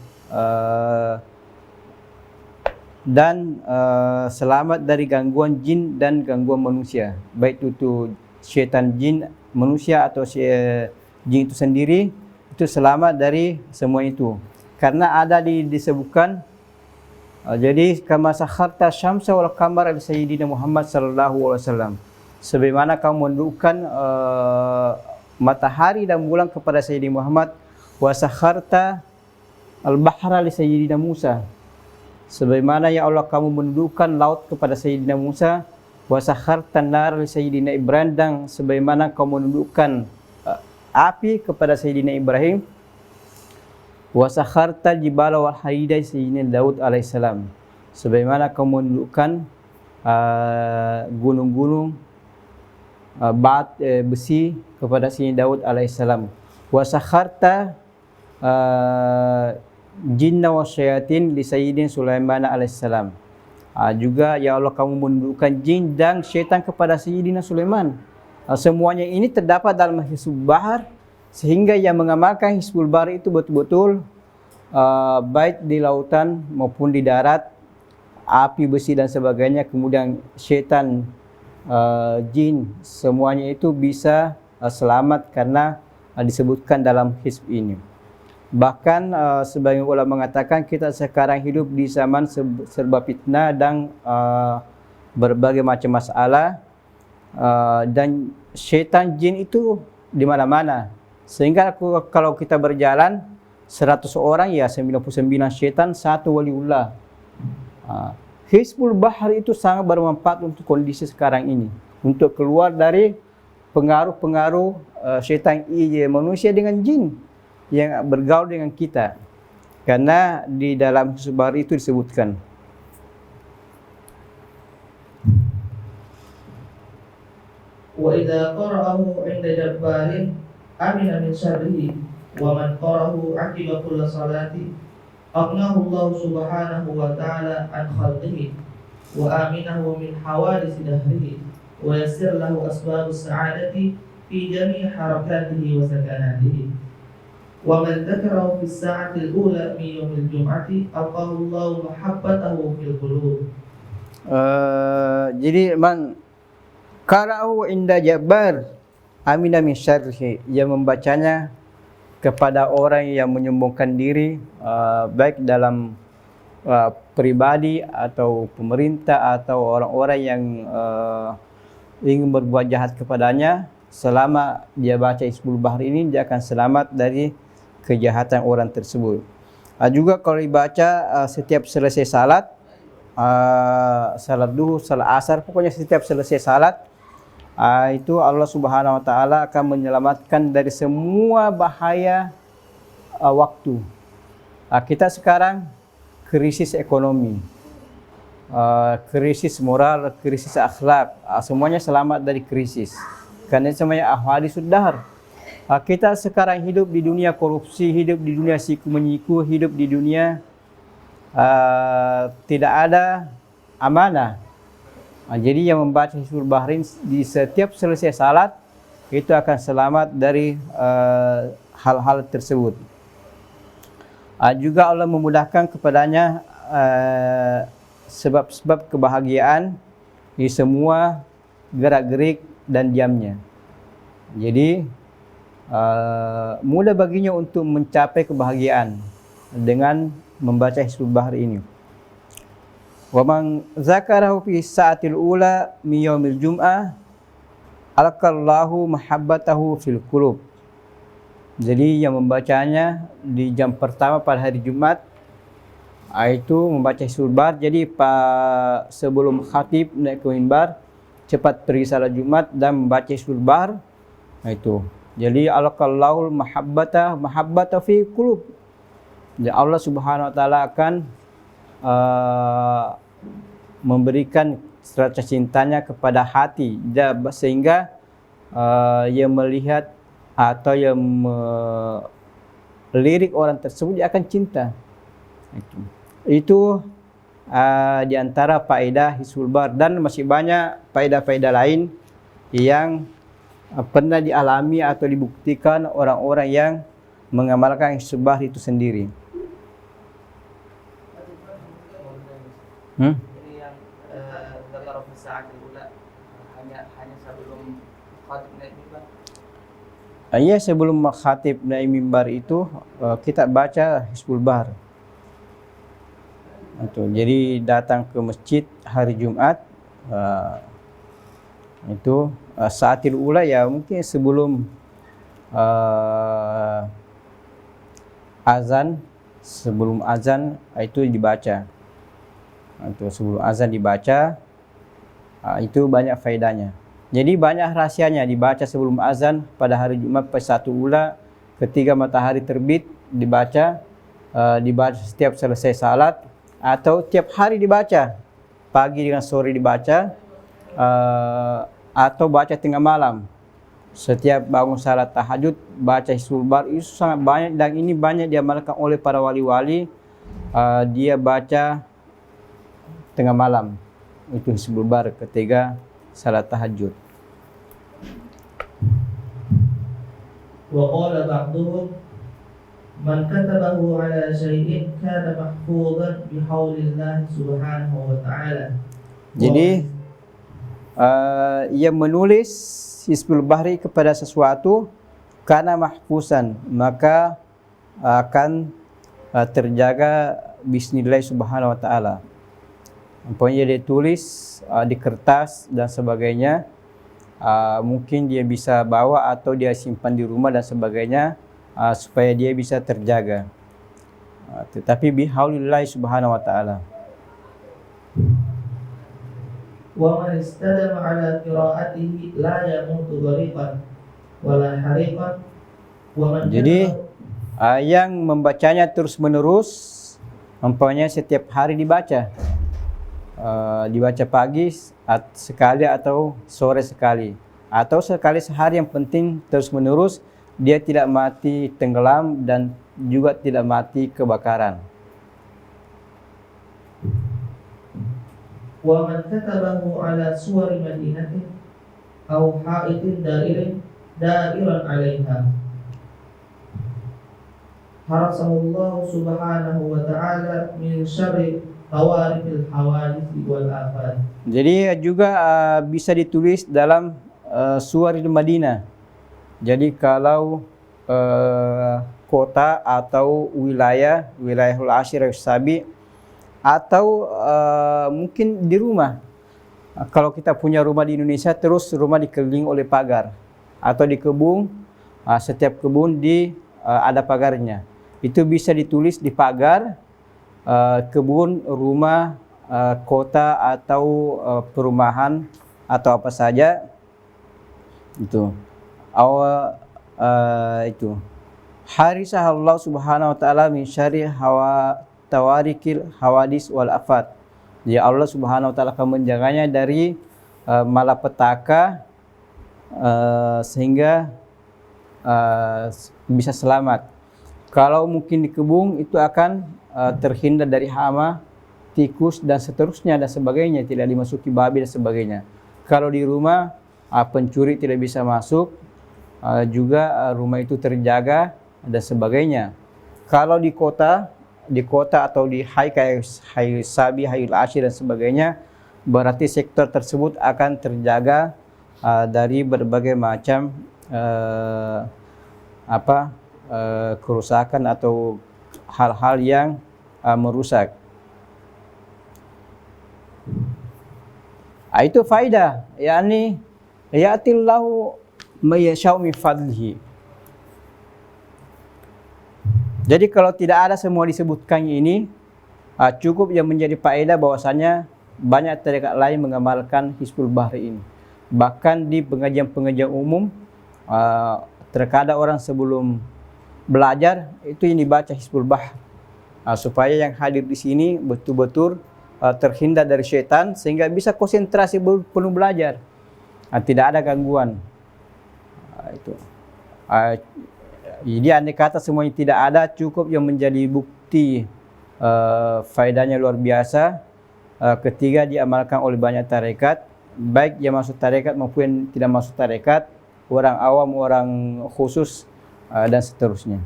dan selamat dari gangguan jin dan gangguan manusia, baik itu syaitan jin manusia atau jin itu sendiri, itu selamat dari semua itu. Karena ada disebutkan, jadi kama sakharta syamsa wal qamara li sayyidina Muhammad sallallahu alaihi wasallam, sebagaimana kamu menundukkan matahari dan bulan kepada Sayyidina Muhammad, wa sakharta al-bahra li Sayyidina Musa, sebagaimana ya Allah kamu menundukkan laut kepada Sayyidina Musa, wa sakharta an-nar li Sayyidina Ibrahim, dan sebagaimana kamu menundukkan api kepada Sayyidina Ibrahim, wa sakharta jibala wal hadida Sayyidina Daud alaihissalam, sebagaimana kamu menundukkan gunung-gunung besi kepada Sayyidina Daud alaihissalam, wa sakharta jinna wa syayatin li Sayyidina Sulaiman alaihissalam, juga ya Allah kamu menundukkan jin dan syaitan kepada Sayyidina Sulaiman. Semuanya ini terdapat dalam Hizbul Bahar, sehingga yang mengamalkan Hizbul Bahar itu betul-betul baik di lautan maupun di darat, api, besi dan sebagainya, kemudian syaitan, jin, semuanya itu bisa selamat karena disebutkan dalam hizb ini. Bahkan sebagian ulama mengatakan kita sekarang hidup di zaman serba fitnah dan berbagai macam masalah, dan syaitan jin itu di mana-mana, sehingga kalau kita berjalan 100 orang ya 99 syaitan, 1 waliullah. Hizbul Bahar itu sangat bermanfaat untuk kondisi sekarang ini, untuk keluar dari pengaruh-pengaruh syaitan manusia dengan jin yang bergaul dengan kita. Karena di dalam Hizbul Bahar itu disebutkan, wa idza qara'ahu 'inda jabbarin amina min syarrihi wa man qara'ahu 'aqiba kulli salati aqnahu Allah subhanahu wa ta'ala an khalqihi wa aminahu min hawadis dahrihi wa yassir lahu asbabus sa'adati fi jami' harakatihi wa sakanatihi wa man dzakarahu fi as-sa'ati al-ula min yawmil jum'ati alqahu Allah mahabbatahu fil qulub. Jadi man qara'ahu inda jabbar amina min syarrihi, yang membacanya kepada orang yang menyombongkan diri, baik dalam pribadi atau pemerintah atau orang-orang yang ingin berbuat jahat kepadanya, selama dia baca Hizbul Bahar ini, dia akan selamat dari kejahatan orang tersebut. Juga kalau dibaca setiap selesai salat, salat duhur, salat asar, pokoknya setiap selesai salat, itu Allah Subhanahu wa taala akan menyelamatkan dari semua bahaya waktu. Kita sekarang krisis ekonomi, krisis moral, krisis akhlak, semuanya selamat dari krisis. Karena semuanya ahwali suddahar. Kita sekarang hidup di dunia korupsi, hidup di dunia siku menyiku, hidup di dunia tidak ada amanah. Jadi yang membaca Hizbul Bahri di setiap selesai salat itu akan selamat dari hal-hal tersebut. Juga Allah memudahkan kepadanya sebab-sebab kebahagiaan di semua gerak-gerik dan diamnya. Jadi mudah baginya untuk mencapai kebahagiaan dengan membaca Hizbul Bahri ini. Wa man zakarahu fi sa'atil ula min yaumil jum'ah alqallahu mahabbatahu fil qulub. Jadi yang membacanya di jam pertama pada hari Jumat itu membaca Hizbul Bahri. Jadi sebelum khatib naik ke mimbar cepat pergi salat Jumat dan membaca Hizbul Bahri. Itu. Jadi alqallahu mahabbata fi qulub. Jadi Allah Subhanahu wa taala akan memberikan rasa cintanya kepada hati sehingga yang melihat atau yang melirik orang tersebut dia akan cinta. Itu di antara faedah Hizbul Bahri, dan masih banyak faedah-faedah lain yang pernah dialami atau dibuktikan orang-orang yang mengamalkan Hizbul Bahri itu sendiri. Ini yang zakar fi sa'atil ula hanya sebelum khatib naik mimbar. Ya, sebelum khatib naik mimbar itu kita baca Hizbul Bahri. Jadi datang ke masjid hari Jumat itu sa'atil ula ya mungkin sebelum azan itu dibaca. Sebelum azan dibaca, itu banyak faedahnya. Jadi banyak rahasianya dibaca sebelum azan pada hari Jumat pada satu ula, ketika matahari terbit dibaca, dibaca setiap selesai salat, atau tiap hari dibaca, pagi dengan sore dibaca, atau baca tengah malam. Setiap bangun salat tahajud baca Hizbul Bahri, itu sangat banyak, dan ini banyak diamalkan oleh para wali-wali. Dia baca tengah malam itu Hizbul Bahri ketika salat tahajud. Wa qala ba'duhum man katabahu ala syai'in kana mahfuzan bihaulillah subhanahu wa ta'ala. Jadi ia menulis Hizbul Bahri kepada sesuatu karena mahfuzan, maka akan terjaga bismillah subhanahu wa ta'ala. Umpamanya dia tulis di kertas dan sebagainya, mungkin dia bisa bawa atau dia simpan di rumah dan sebagainya, supaya dia bisa terjaga. Tetapi bihaulillah subhanahu wa ta'ala. Wa man istadama ala qira'atihi la yamutu ghariqan wala hariqan. Jadi yang membacanya terus menerus, umpamanya setiap hari dibaca. Dibaca pagi sekali atau sore sekali, atau sekali sehari, yang penting terus menerus, dia tidak mati tenggelam dan juga tidak mati kebakaran. Wa man katabahu ala suwari madinatin aw ha'itin da'iran 'alaiha harasallahu subhanahu wa ta'ala min syarri tawarifil hawadisi wal afat. Jadi juga bisa ditulis dalam Suwaril Madinah. Jadi kalau kota atau wilayahul ashir sabi, atau mungkin di rumah. Kalau kita punya rumah di Indonesia, terus rumah dikelilingi oleh pagar, atau di kebun, setiap kebun ada pagarnya. Itu bisa ditulis di pagar kebun, rumah, kota atau perumahan atau apa saja itu. Itu harisah Allah Subhanahu wa taala min syarri tawarikil hawadis wal afat. Jadi Allah Subhanahu wa taala akan menjaganya dari malapetaka sehingga bisa selamat. Kalau mungkin di kebun itu akan terhindar dari hama, tikus dan seterusnya dan sebagainya, tidak dimasuki babi dan sebagainya. Kalau di rumah pencuri tidak bisa masuk, juga rumah itu terjaga dan sebagainya. Kalau di kota atau di Hayy Sabi, Hayy Ashir dan sebagainya, berarti sektor tersebut akan terjaga dari berbagai macam kerusakan atau hal-hal yang merusak. Itu faidah, yakni ya'tillahu mayyasha'u min fadlihi. Jadi kalau tidak ada semua disebutkan ini, cukup yang menjadi faedah bahwasanya banyak tarekat lain mengamalkan Hizbul Bahri ini. Bahkan di pengajian-pengajian umum, terkadang orang sebelum belajar itu yang dibaca Hizbul Bahri, supaya yang hadir di sini betul-betul terhindar dari syaitan sehingga bisa konsentrasi penuh belajar, tidak ada gangguan. Jadi andai kata semuanya tidak ada, cukup yang menjadi bukti faedahnya luar biasa ketika diamalkan oleh banyak tarekat, baik yang masuk tarekat maupun yang tidak masuk tarekat, orang awam, orang khusus dan seterusnya.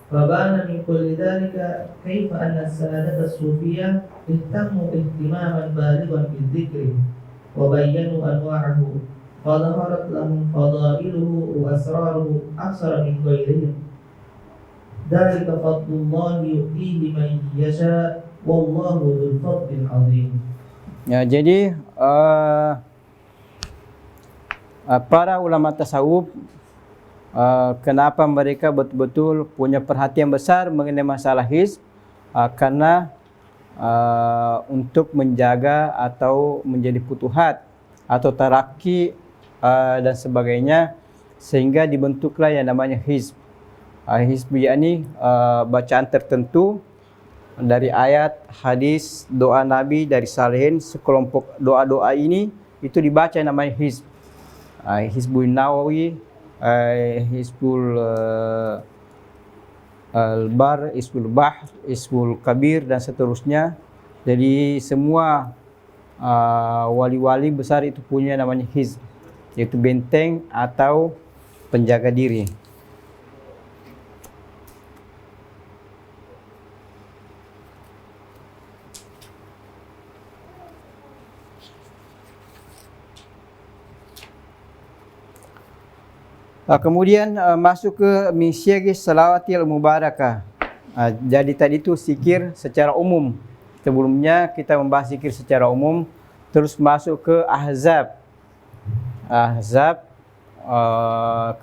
فبان من كل ذلك كيف أن السادة الصوفية اهتموا اهتماما بالغا بالذكر وبينوا أنواعه فظهرت لهم فضائله وأسراره أكثر من غيرهم ذلك فضل الله يؤتيه من يشاء والله ذو الفضل العظيم. Ya, jadi para ulama tasawuf, kenapa mereka betul-betul punya perhatian besar mengenai masalah hizb? Karena untuk menjaga atau menjadi futuhat atau taraki dan sebagainya, sehingga dibentuklah yang namanya hizb. Hizb yakni bacaan tertentu dari ayat, hadis, doa Nabi dari salihin, sekelompok doa-doa ini itu dibaca yang namanya hizb. Hizbul Nawawi, Hizbul Al-Bar, Hizbul Bahr, Hizbul Kabir dan seterusnya. Jadi semua wali-wali besar itu punya namanya hizb, yaitu benteng atau penjaga diri. Kemudian masuk ke misyagi salawatil mubarakah. Jadi tadi itu zikir secara umum. Sebelumnya kita membahas zikir secara umum, terus masuk ke ahzab.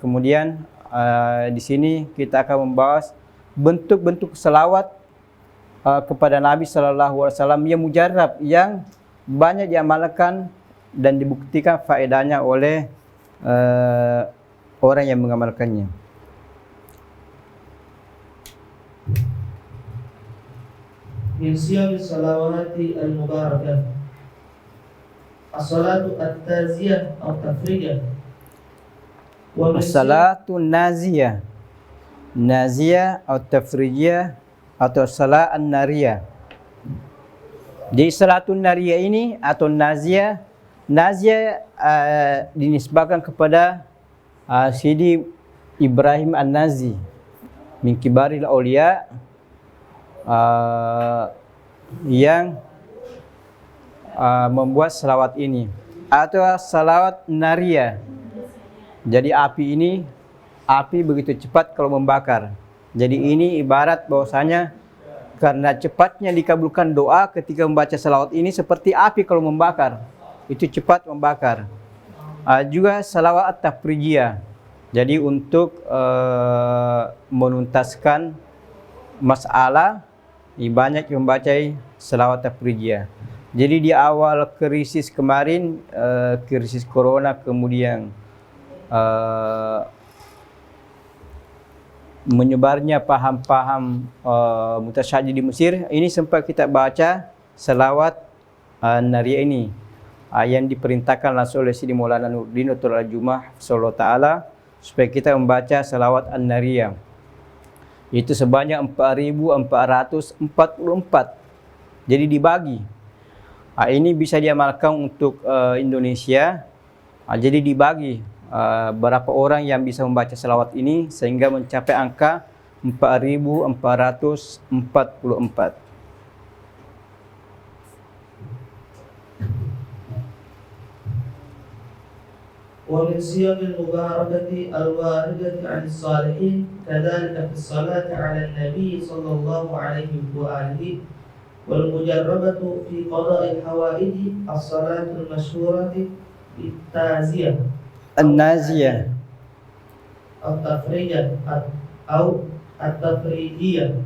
Kemudian di sini kita akan membahas bentuk-bentuk selawat kepada Nabi Sallallahu Alaihi Wasallam yang mujarab, yang banyak diamalkan dan dibuktikan faedahnya oleh orang yang mengamalkannya. Min siyami salawati al-mubarakah as-salatu at-taziyah atau tafriyah. As-salatu naziyah, naziyah atau tafrijiyah atau salat an-nariyah. Di salatun nariyah ini atau naziyah, dinisbahkan kepada Sidi Ibrahim An-Nazi min kibaril aulia, yang membuat salawat ini, atau salawat nariyah. Jadi api begitu cepat kalau membakar. Jadi ini ibarat bahwasanya karena cepatnya dikabulkan doa ketika membaca salawat ini seperti api kalau membakar, itu cepat membakar. Juga salawat at-tafrijiyah. Jadi untuk menuntaskan masalah, banyak yang membaca salawat tafrijiyah. Jadi di awal krisis kemarin, krisis corona, kemudian menyebarnya paham-paham mutasyadid di Mesir, ini sempat kita baca selawat Nariyah ini yang diperintahkan langsung oleh Sidi Maulana Nuruddin Dr. Al-Jumah sallallahu taala supaya kita membaca selawat An-Nariyah. Itu sebanyak 4.444. Jadi dibagi. Ini bisa diamalkan untuk Indonesia. Jadi dibagi berapa orang yang bisa membaca selawat ini sehingga mencapai angka 4.444. ومن صيغ المباركة الواردة عن الصالحين كذلك في الصلاة على النبي صلى الله عليه وآله والمجربة في قضاء الحوائج الصلاة المشهورة بالتعزية النازية التفريجة أو التفريجية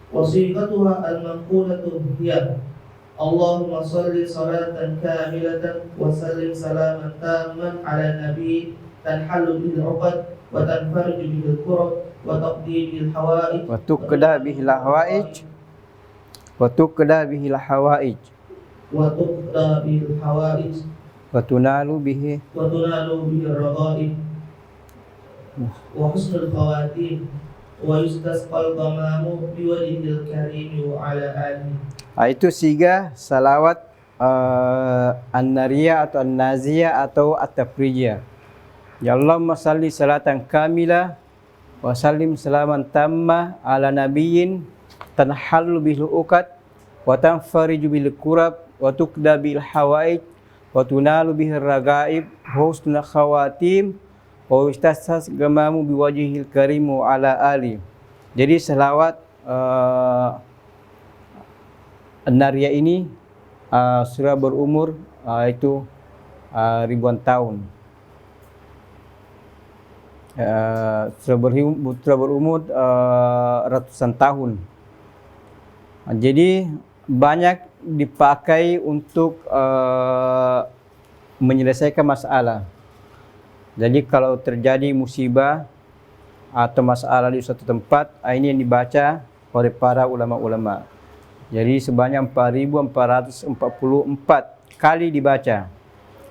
وصيغتها المنقولة هي اللهم صل صلاة كاملة وسلم سلاما تاما على النبي تنحل به العقد وتنفرج به الكرب وتقضي به الحوائج وتقضى به الحوائج وتقضى به الحوائج وتقضى به الحوائج وتنال به الرغائب وحسن الخواتيم ويستسقى الغمام بوجهه الكريم وعلى آله. Itu siga salawat An-Nariyah atau An-Naziyah atau At-Tafrijiyah. Ya Allahumma salli salatan kamila wa sallim salaman tamma ala nabiyyin tanhallu bil uqad wa tanfariju bil kurab wa tuqda bil hawaij wa tunalu bil ragaib husnul khawatim wa istasas gamamu biwajhil karim wa ala ali. Jadi selawat An-Nariyah ini sudah berumur itu ribuan tahun. Sudah berumur ratusan tahun. Jadi banyak dipakai untuk menyelesaikan masalah. Jadi kalau terjadi musibah atau masalah di suatu tempat, ini yang dibaca oleh para ulama-ulama. Jadi sebanyak 4.444 kali dibaca.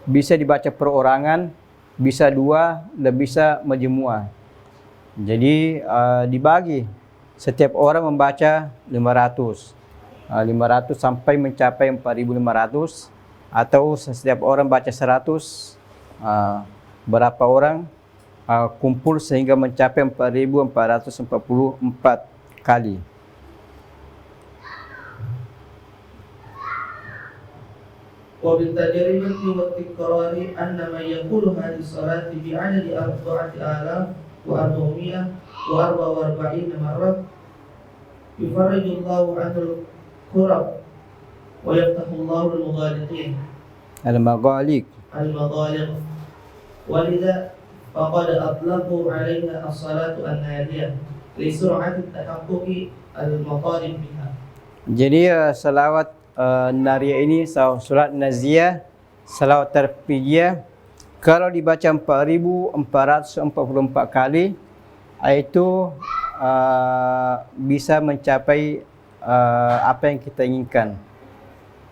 Bisa dibaca perorangan, bisa dua, dan bisa majmuah. Jadi dibagi. Setiap orang membaca 500. 500 sampai mencapai 4.500. Atau setiap orang baca 100. Berapa orang kumpul sehingga mencapai 4.444 kali. وبالتجربة والتكرار أن من يقول هذه الصلاة بعدد 4,444 مرة يفرج الله عنه الكرب ويفتح الله المغالق ولذا فقد أطلقوا عليها الصلاة النادية لسرعة التحقق المطالب بها. Jadi salawat Nariyah ini salat Naziyah, salawat Tarfijiyah kalau dibaca 4.444 kali itu bisa mencapai apa yang kita inginkan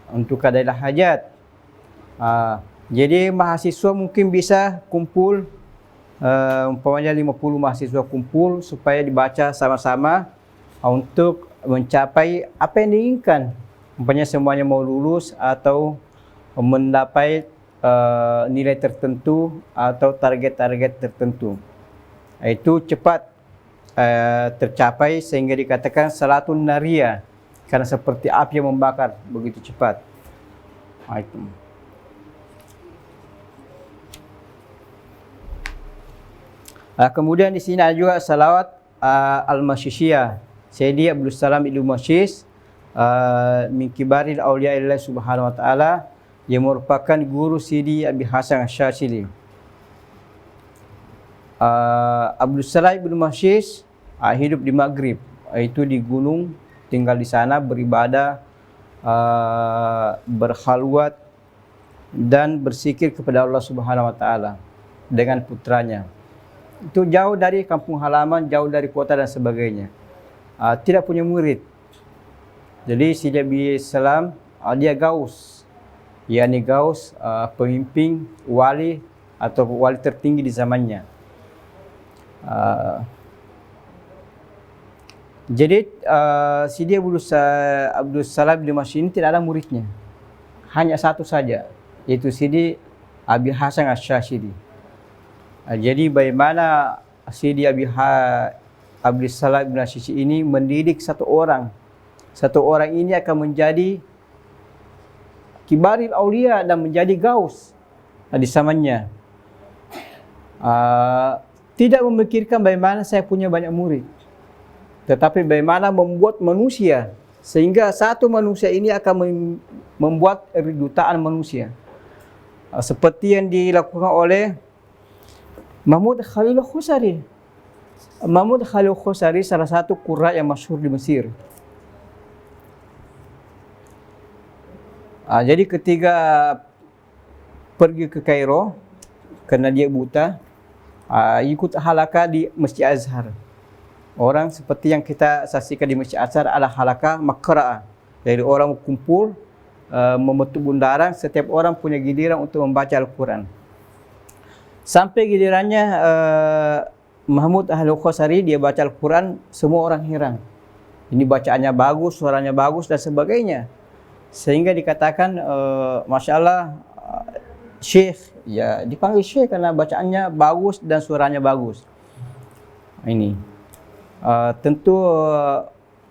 untuk adalah hajat. Jadi mahasiswa mungkin bisa kumpul umpamanya 50 mahasiswa kumpul supaya dibaca sama-sama untuk mencapai apa yang diinginkan. Umpamanya semuanya mau lulus atau mendapat nilai tertentu atau target-target tertentu. Itu cepat tercapai sehingga dikatakan salatun nariyah karena seperti api yang membakar begitu cepat. Itu. Kemudian di sini ada juga salawat al-Masyishiyah. Sayyidi Abdul Salam Ibnu Masyish min kibaril awliya illallah subhanahu wa ta'ala yang merupakan guru Sidi Abi Hasan Asy'ashili. Abdul Salam Ibnu Masyish hidup di Maghrib, itu di gunung, tinggal di sana beribadah, berkhalwat dan berzikir kepada Allah Subhanahu wa taala. dengan putranya. Itu jauh dari kampung halaman, jauh dari kota dan sebagainya. Tidak punya murid. Jadi Sidi Abi Salam dia gaus. yakni gaus, pemimpin wali atau wali tertinggi di zamannya. Jadi Sidi Abdul Salam bin Masih ini tidak ada muridnya, hanya satu saja, yaitu Sidi Abi Hasan Asy-Syadzili. Jadi bagaimana Sidi Abdul Salam bin Masih ini mendidik satu orang ini akan menjadi kibaril aulia dan menjadi gaus di zamannya. Tidak memikirkan bagaimana saya punya banyak murid, tetapi bagaimana membuat manusia sehingga satu manusia ini akan membuat jutaan manusia. Seperti yang dilakukan oleh Mahmud Khalil Khusari. Mahmud Khalil Khusari salah satu qurra yang masyhur di Mesir. Jadi ketika pergi ke Kairo, karena dia buta, ikut halakah di Masjid Azhar. Orang seperti yang kita saksikan di Masjid Azhar adalah halakah makra'ah. Jadi orang kumpul, membentuk bundaran, setiap orang punya giliran untuk membaca Al-Quran. Sampai gilirannya Mahmud Al-Khusari, dia baca Al-Quran, semua orang heran. Ini bacaannya bagus, suaranya bagus dan sebagainya. Sehingga dikatakan, Masya Allah, Syekh, ya dipanggil Syekh karena bacaannya bagus dan suaranya bagus. Ini tentu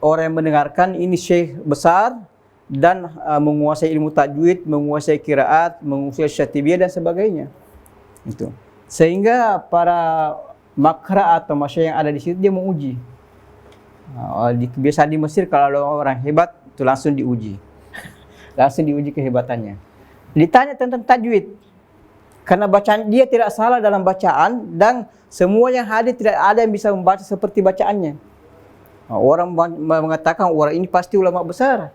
orang yang mendengarkan ini Syekh besar dan menguasai ilmu tajwid, menguasai qiraat, menguasai syatibiyah dan sebagainya. Itu. Sehingga para makra atau masyayikh yang ada di situ dia menguji. Kebiasaan di Mesir kalau orang hebat itu langsung diuji. Langsung diuji kehebatannya. Ditanya tentang tajwid. Karena bacaan dia tidak salah dalam bacaan dan semua yang hadir tidak ada yang bisa membaca seperti bacaannya. Orang mengatakan orang ini pasti ulama besar.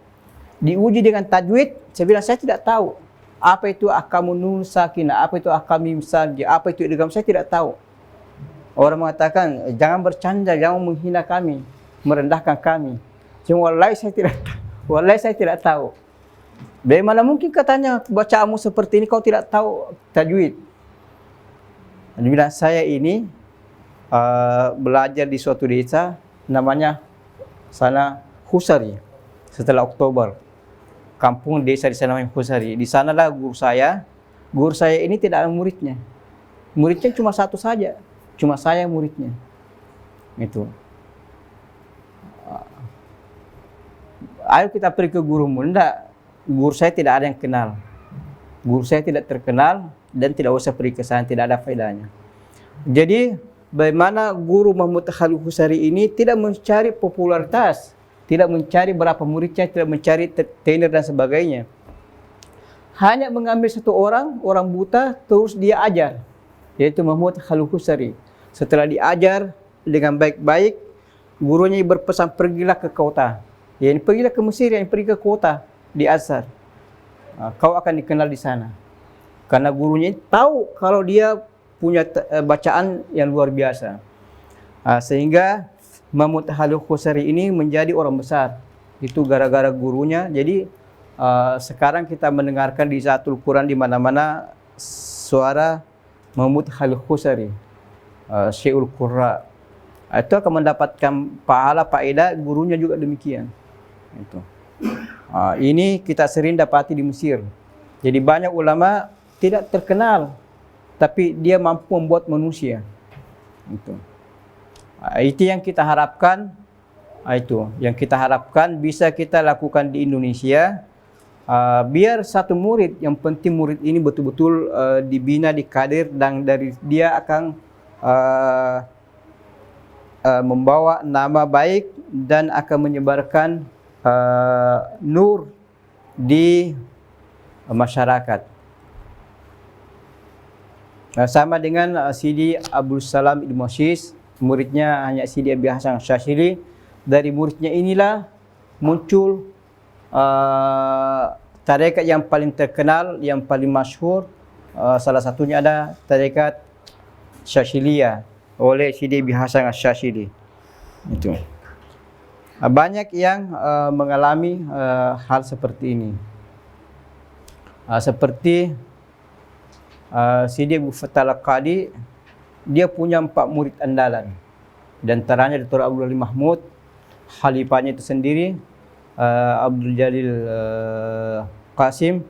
Diuji dengan tajwid, saya bilang saya tidak tahu. Apa itu ahkamun nun sakinah, apa itu ahkam mim sakinah, apa itu idgham, saya tidak tahu. Orang mengatakan jangan bercanda, jangan menghina kami, merendahkan kami. Cuma wallahi saya tidak tahu. Wallahi saya tidak tahu. Bagaimana mungkin katanya bacaanmu seperti ini kau tidak tahu tajwid? Dia bilang saya ini belajar di suatu desa namanya sana Khusari. Setelah Oktober, kampung desa di sana namanya Khusari. Di sanalah guru saya. Guru saya ini tidak ada muridnya. Muridnya cuma satu saja. Cuma saya muridnya. Itu. Ayo kita pergi ke gurumu. Enggak. Guru saya tidak ada yang kenal. Guru saya tidak terkenal dan tidak usah pergi ke sana, tidak ada faedahnya. Jadi bagaimana guru Mahmud Khalil Khusari ini tidak mencari popularitas, tidak mencari berapa muridnya, tidak mencari tenir dan sebagainya. Hanya mengambil satu orang buta, terus dia ajar, yaitu Mahmud Khalil Khusari. Setelah diajar dengan baik-baik, gurunya berpesan pergilah ke kota. Yani pergilah ke Mesir, yang pergi ke kota di Azhar. Kau akan dikenal di sana. Karena gurunya tahu kalau dia punya bacaan yang luar biasa. Sehingga Mahmud Khalil Khusari ini menjadi orang besar. Itu gara-gara gurunya. Jadi sekarang kita mendengarkan di Zatul Quran di mana-mana suara Mahmud Khalil Khusari, Syekhul Qurra. Itu akan mendapatkan pahala faedah, gurunya juga demikian. Itu. Ini kita sering dapati di Mesir. Jadi banyak ulama tidak terkenal, tapi dia mampu membuat manusia. Itu yang kita harapkan. Itu yang kita harapkan bisa kita lakukan di Indonesia. Biar satu murid, yang penting murid ini betul-betul dibina, dikadir, dan dari dia akan membawa nama baik dan akan menyebarkan nur di masyarakat. Sama dengan Sidi Abdul Salam bin Masih, muridnya hanya Sidi Abi Hasan Asy-Syadzili. Dari muridnya inilah muncul tarekat yang paling terkenal, yang paling masyhur. Salah satunya ada tarekat Syashiliyah oleh Sidi Abi Hasan Asy-Syadzili. Itu. Banyak yang mengalami hal seperti ini. Seperti Sidi Abu Fathah Al-Qadi, dia punya 4 murid andalan. Di antaranya Dr. Abdul Ali Mahmud, khalifahnya itu sendiri, Abdul Jalil Qasim,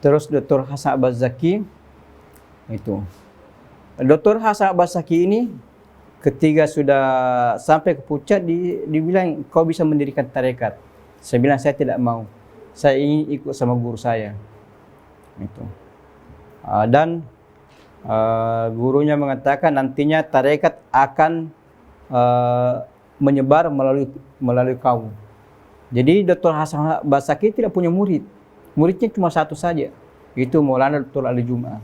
terus Dr. Hasan Abbas Zaki. Itu. Dr. Hasan Abbas Zaki ini ketika sudah sampai ke puncak, dibilang kau bisa mendirikan tarekat. Saya bilang saya tidak mau. Saya ingin ikut sama guru saya. Itu. Dan gurunya mengatakan nantinya tarekat akan menyebar melalui kaum. Jadi Dr. Hasan Abbas Zaki tidak punya murid. Muridnya cuma satu saja, itu Maulana Dr. Ali Jum'ah.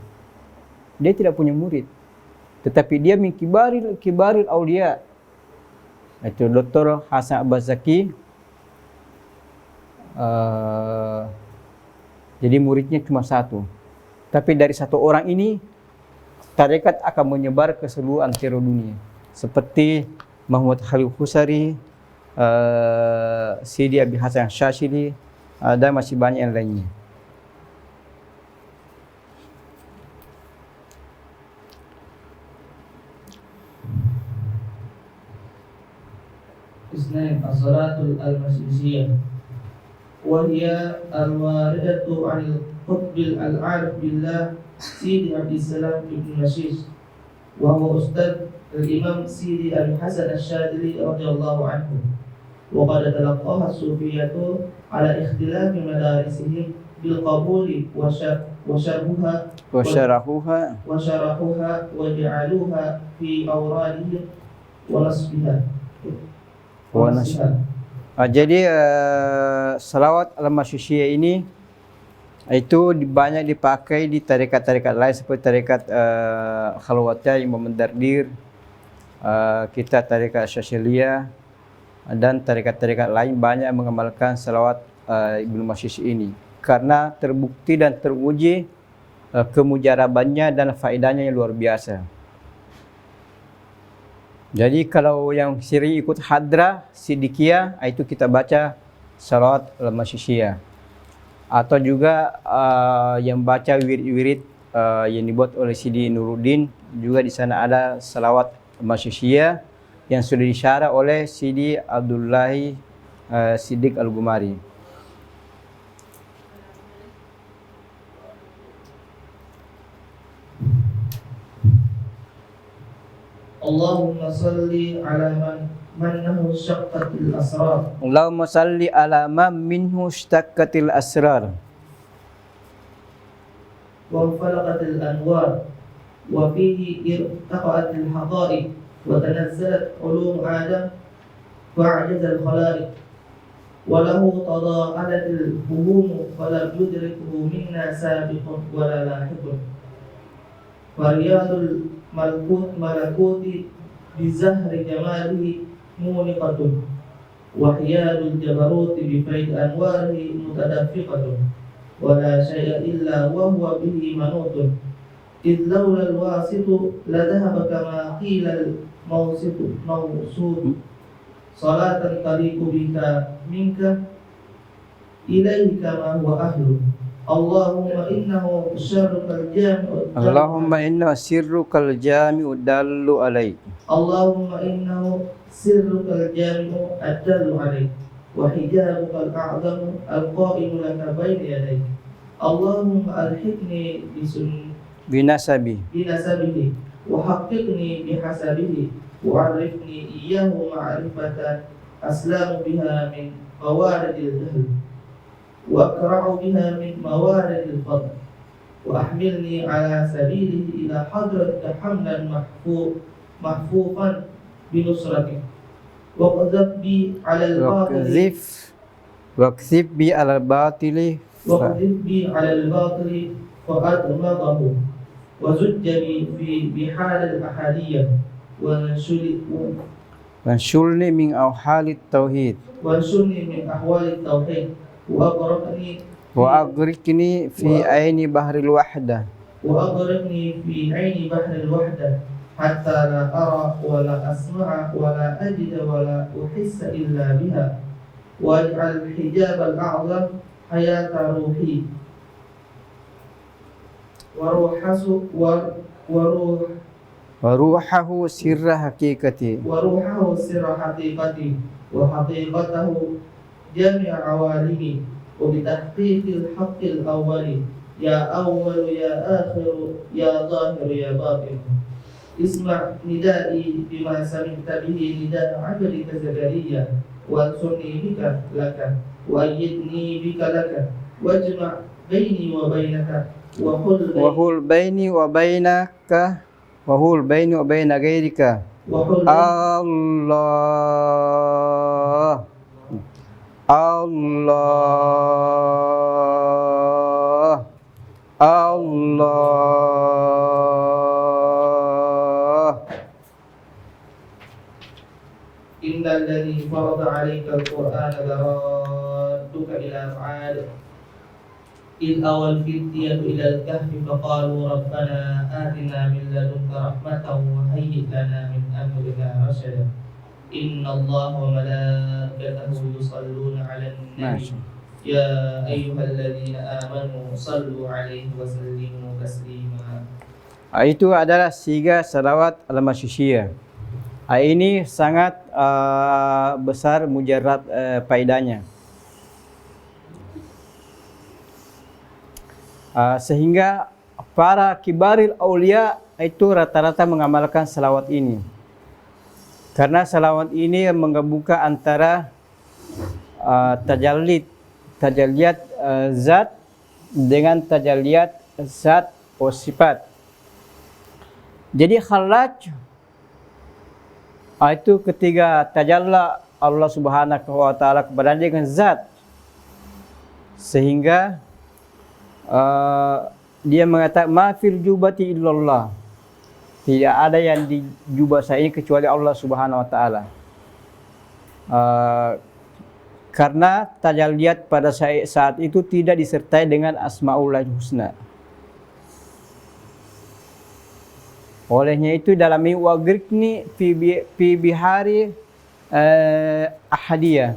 Dia tidak punya murid. Tetapi dia min kibaril aulia. Itu Dr. Hasan Abbas Zaki. Jadi muridnya cuma satu. Tapi dari satu orang ini, tarekat akan menyebar ke seluruh antero dunia. Seperti Muhammad Khalil Husari, Sidi Abi Hasan Asy-Syadzili, dan masih banyak yang lainnya. اثنين الصلاة المسيسية، وهي الواردة عن القطب العارف بالله سيدي عبد السلام بن مشيش، وهو أستاذ الإمام سيدي أبي حسن الشاذلي رضي الله عنه. وقد تلقاها الصوفية على اختلاف مدارسهم بالقبول وشرحوها وجعلوها في أورادهم ونصبها. Jadi salawat al-Masyishiyah ini itu banyak dipakai di tarekat-tarekat lain seperti tarekat Khalwatiyah Imam Dardir, kita tarekat Syadziliyah, dan tarekat-tarekat lain banyak mengamalkan salawat Ibnu Masyishiyah ini karena terbukti dan teruji kemujarabannya dan faedahnya yang luar biasa. Jadi kalau yang sering ikut hadrah Siddiqiyah, itu kita baca salawat al-Masyishiyah. Atau juga yang baca wirid-wirid yang dibuat oleh Sidi Nuruddin, juga di sana ada salawat al-Masyishiyah yang sudah disyarah oleh Sidi Abdullahi Siddiq Al-Gumari. Allahumma salli ala man minhu syaqqatil asrar. Allahumma salli ala man minhu syaqqatil asrar. Wa falaqatil anwar. Wa fihi irtaqatil haqa'iq. Wa tanazzalat ulum Adam. Wa a'jazal khalaiq. Wa lahu tada'alatil fuhum. Wa lam yudrikuhu minna sabiqun wa la lahiqun. Wa riyadul malakuti bizahri jamalihi muniqatun wa hiyadul jabaruti bifaid anwarihi mutadaffiqatun wa la syai'a illa wa huwa bihi manutun idh lawla alwasitu la dhahaba kama qila almawsitu mawsut salatan taliqu bika minka ilaihi kama huwa ahlu. Allahumma innahu sirrukal jami'u Allahumma inna sirrukal jami'u dallu alaik. Allahumma innahu sirrukal jami'u adallu alaik wa hijabukal a'zamu alqa'imu laka bayna yadayk. Allahumma alhiqni binasabihi wa haqqiqni bihasabihi wa arifni iyyahu ma'rifatan aslamu biha min qawaridil jahl وأقرع بها من موارد الفضل وأحملني على سبيله إلى حضرتك حملا محفوفا بنصرتك واقذف بي على الباطل فأدمغه وزج بي في بحال الأحادية وانشلني من أحوال التوحيد وأغرقني في عين بحر الوحدة حتى لا أرى ولا أسمع ولا أجد ولا أحس إلا بها واجعل الحجاب الأعظم حياة روحي وروحه سر حقيقتي سر حقيقتي وحقيقته جميع عوالمي وبتحقيق الحق الأول يا أول يا آخر يا ظاهر يا باطن اسمع ندائي بما سمعت به نداء عبدك زكريا وانصرني بك لك وأيدني بك لك واجمع بيني وبينك وحل بيني وبينك وحل بيني وبين غيرك الله الله الله إن الذي فرض عليك القرآن لرادك إلى معاد إذ أوى الفتية إلى الكهف فقالوا ربنا آتنا من لدنك رحمة وهيئ لنا من أمرنا رشدا إن الله وملائكته يصلون على النبي يا أيها الذين آمنوا صلوا عليه وسلموا تسليما. Itu adalah siga salawat al-masyishiyah. Ini sangat besar mujarab faedahnya. Sehingga para kibaril aulia itu rata-rata mengamalkan salawat ini. Karena salawat ini menggabungkan antara tajalliyat zat dengan tajalliyat zat atau sifat. Jadi khalaj itu ketika tajalla Allah Subhanahu wa taala kepada dengan zat, sehingga dia mengatakan ma fil jubati illallah, tidak ada yang di jubah saya ini kecuali Allah Subhanahu wa taala. Karena tajalliyat pada saat itu tidak disertai dengan asmaul husna. Olehnya itu dalam wagirni fi bihari ahadiyah.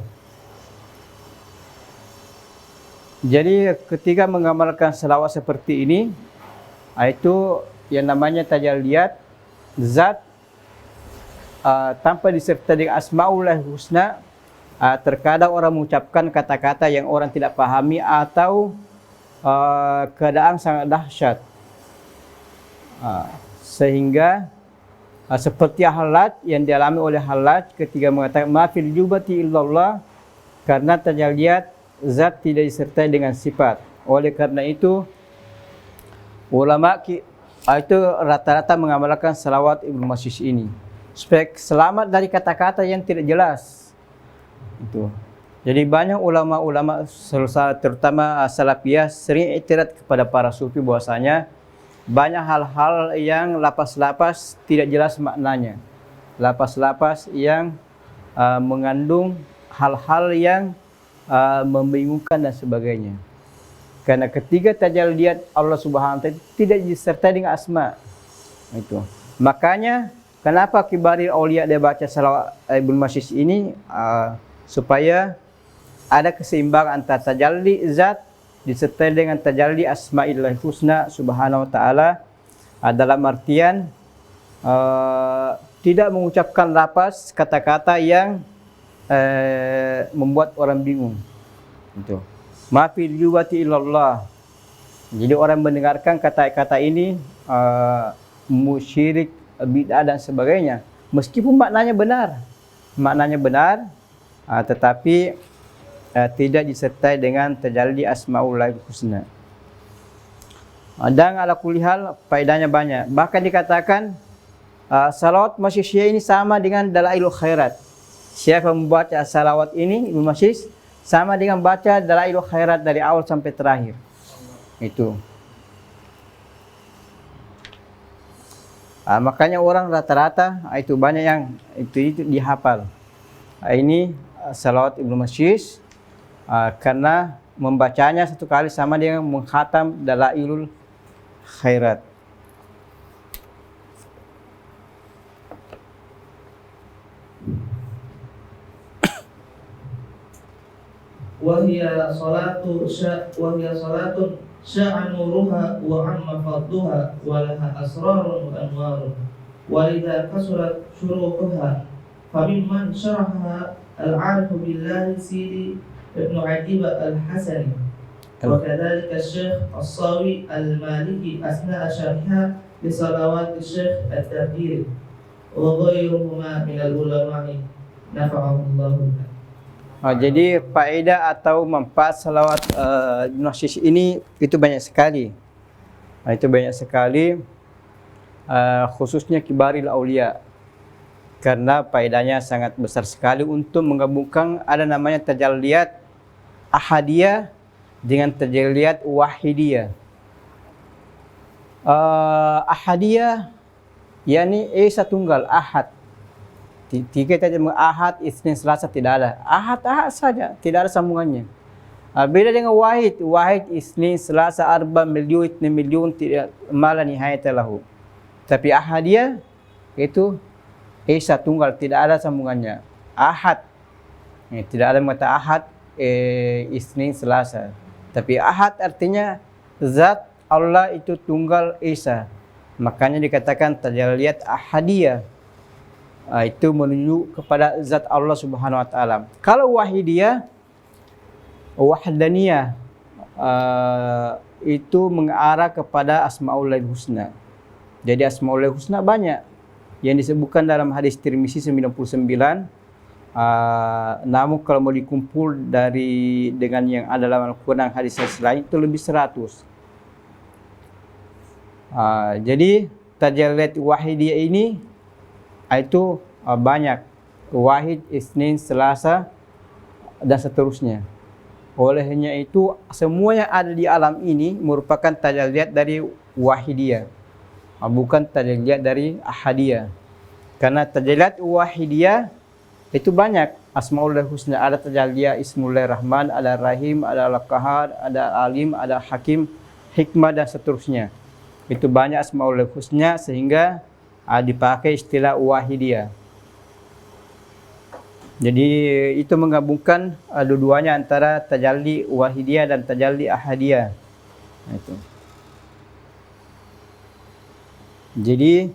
Jadi ketika mengamalkan selawat seperti ini, itu yang namanya tajalliyat zat tanpa disertai dengan asmaul husna. Terkadang orang mengucapkan kata-kata yang orang tidak pahami atau keadaan sangat dahsyat, sehingga seperti halat yang dialami oleh halat ketika mengatakan ma fil jubati illallah, karena tajalliyat zat tidak disertai dengan sifat. Oleh karena itu ulama itu rata-rata mengamalkan salawat Ibnu Mas'ud ini supaya selamat dari kata-kata yang tidak jelas. Itu. Jadi banyak ulama-ulama terutama salafiyah sering i'tirad kepada para sufi bahwasanya banyak hal-hal yang lapas-lapas tidak jelas maknanya. Lapas-lapas yang mengandung hal-hal yang membingungkan dan sebagainya. Karena ketiga tajalliyat Allah Subhanahu wa taala tidak disertai dengan asma. Itu. Makanya kenapa kibaril aulia dia baca salawat Ibnu Mas'ud ini supaya ada keseimbangan antara tajalli zat disertai dengan tajalli asma'illahil husna subhanahu wa ta'ala, dalam artian tidak mengucapkan lapas kata-kata yang membuat orang bingung. Itu. Ma fil jubati illallah. Jadi orang mendengarkan kata-kata ini musyrik, bid'ah dan sebagainya, meskipun maknanya benar, tetapi tidak disertai dengan tajalli asmaul husna. Dan ala kulli hal faedahnya banyak. Bahkan dikatakan salawat masyhiyah ini sama dengan dalailul khairat. Siapa membaca salawat ini Ibnu Mas'ud sama dengan baca dalailul khairat dari awal sampai terakhir. Itu. Makanya orang rata-rata itu banyak yang itu dihafal. Ini salawat Ibnu Mas'ud karena membacanya satu kali sama dengan mengkhatam dalailul khairat. وهي صلاة شاع نورها وعم فضلها ولها أسرار وأنوار ولذا كثرت شروطها فممن شرحها العارف بالله سيدي ابن عجيب الحسني وكذلك الشيخ الصاوي المالكي أثناء شرحها لصلوات الشيخ التبديل وغيرهما من العلماء نفعهم الله بها. Jadi faedah atau manfaat salawat Ibnu Hashish ini itu banyak sekali. Itu banyak sekali, khususnya kibaril aulia, karena faedahnya sangat besar sekali untuk menggabungkan ada namanya tajalliyat ahadiyah dengan tajalliyat wahidiyah. Ahadiyah yakni Esa tunggal, ahad. Tiga tadi ahad, Isnin, Selasa tidak ada. Ahad saja, tidak ada sambungannya. Beda dengan wahid, Isnin, Selasa, Arba, Milyun, Itni Milyun, tidak malah nihayata lahu. Tapi ahadiyah itu Esa tunggal, tidak ada sambungannya. Ahad, tidak ada mata ahad, Isnin, Selasa. Tapi ahad artinya zat Allah itu tunggal Esa. Makanya dikatakan tajalliyat ahadiyah. Itu menunjuk kepada zat Allah Subhanahu wa taala. Kalau wahidiyah, wahdaniyah, itu mengarah kepada Asmaul Husna. Jadi Asmaul Husna banyak yang disebutkan dalam hadis Tirmizi 99. Namun kalau mau dikumpul dengan yang ada dalam Al-Quran hadis lain itu lebih 100. Jadi tajalliyat wahidiyah ini itu banyak, wahid, Isnin, Selasa dan seterusnya. Olehnya itu semua yang ada di alam ini merupakan tajalliyat dari wahidiyah, bukan tajalliyat dari ahadiyah. Karena tajalliyat wahidiyah itu banyak, Asmaul Husna, ada tajalliyat Ismullah Rahman, ada Rahim, ada Al-Qahar, ada Alim, ada Hakim, Hikmah dan seterusnya. Itu banyak Asmaul Husna sehingga dipakai istilah wahidiyah. Jadi itu menggabungkan dua-duanya antara tajalli wahidiyah dan tajalli ahadiyah. Itu. Jadi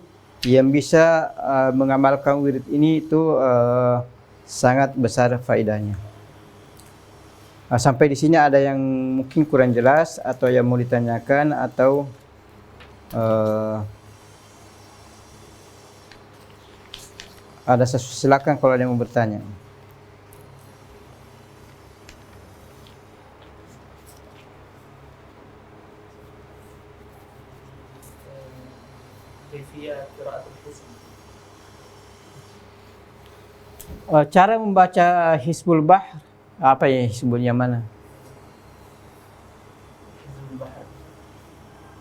yang bisa mengamalkan wirid ini itu sangat besar faedahnya. Sampai di sini ada yang mungkin kurang jelas atau yang mau ditanyakan atau ada sesuatu, silakan kalau ada yang mau bertanya. Cara membaca Hizbul Bahr, apa ya Hizbulnya mana?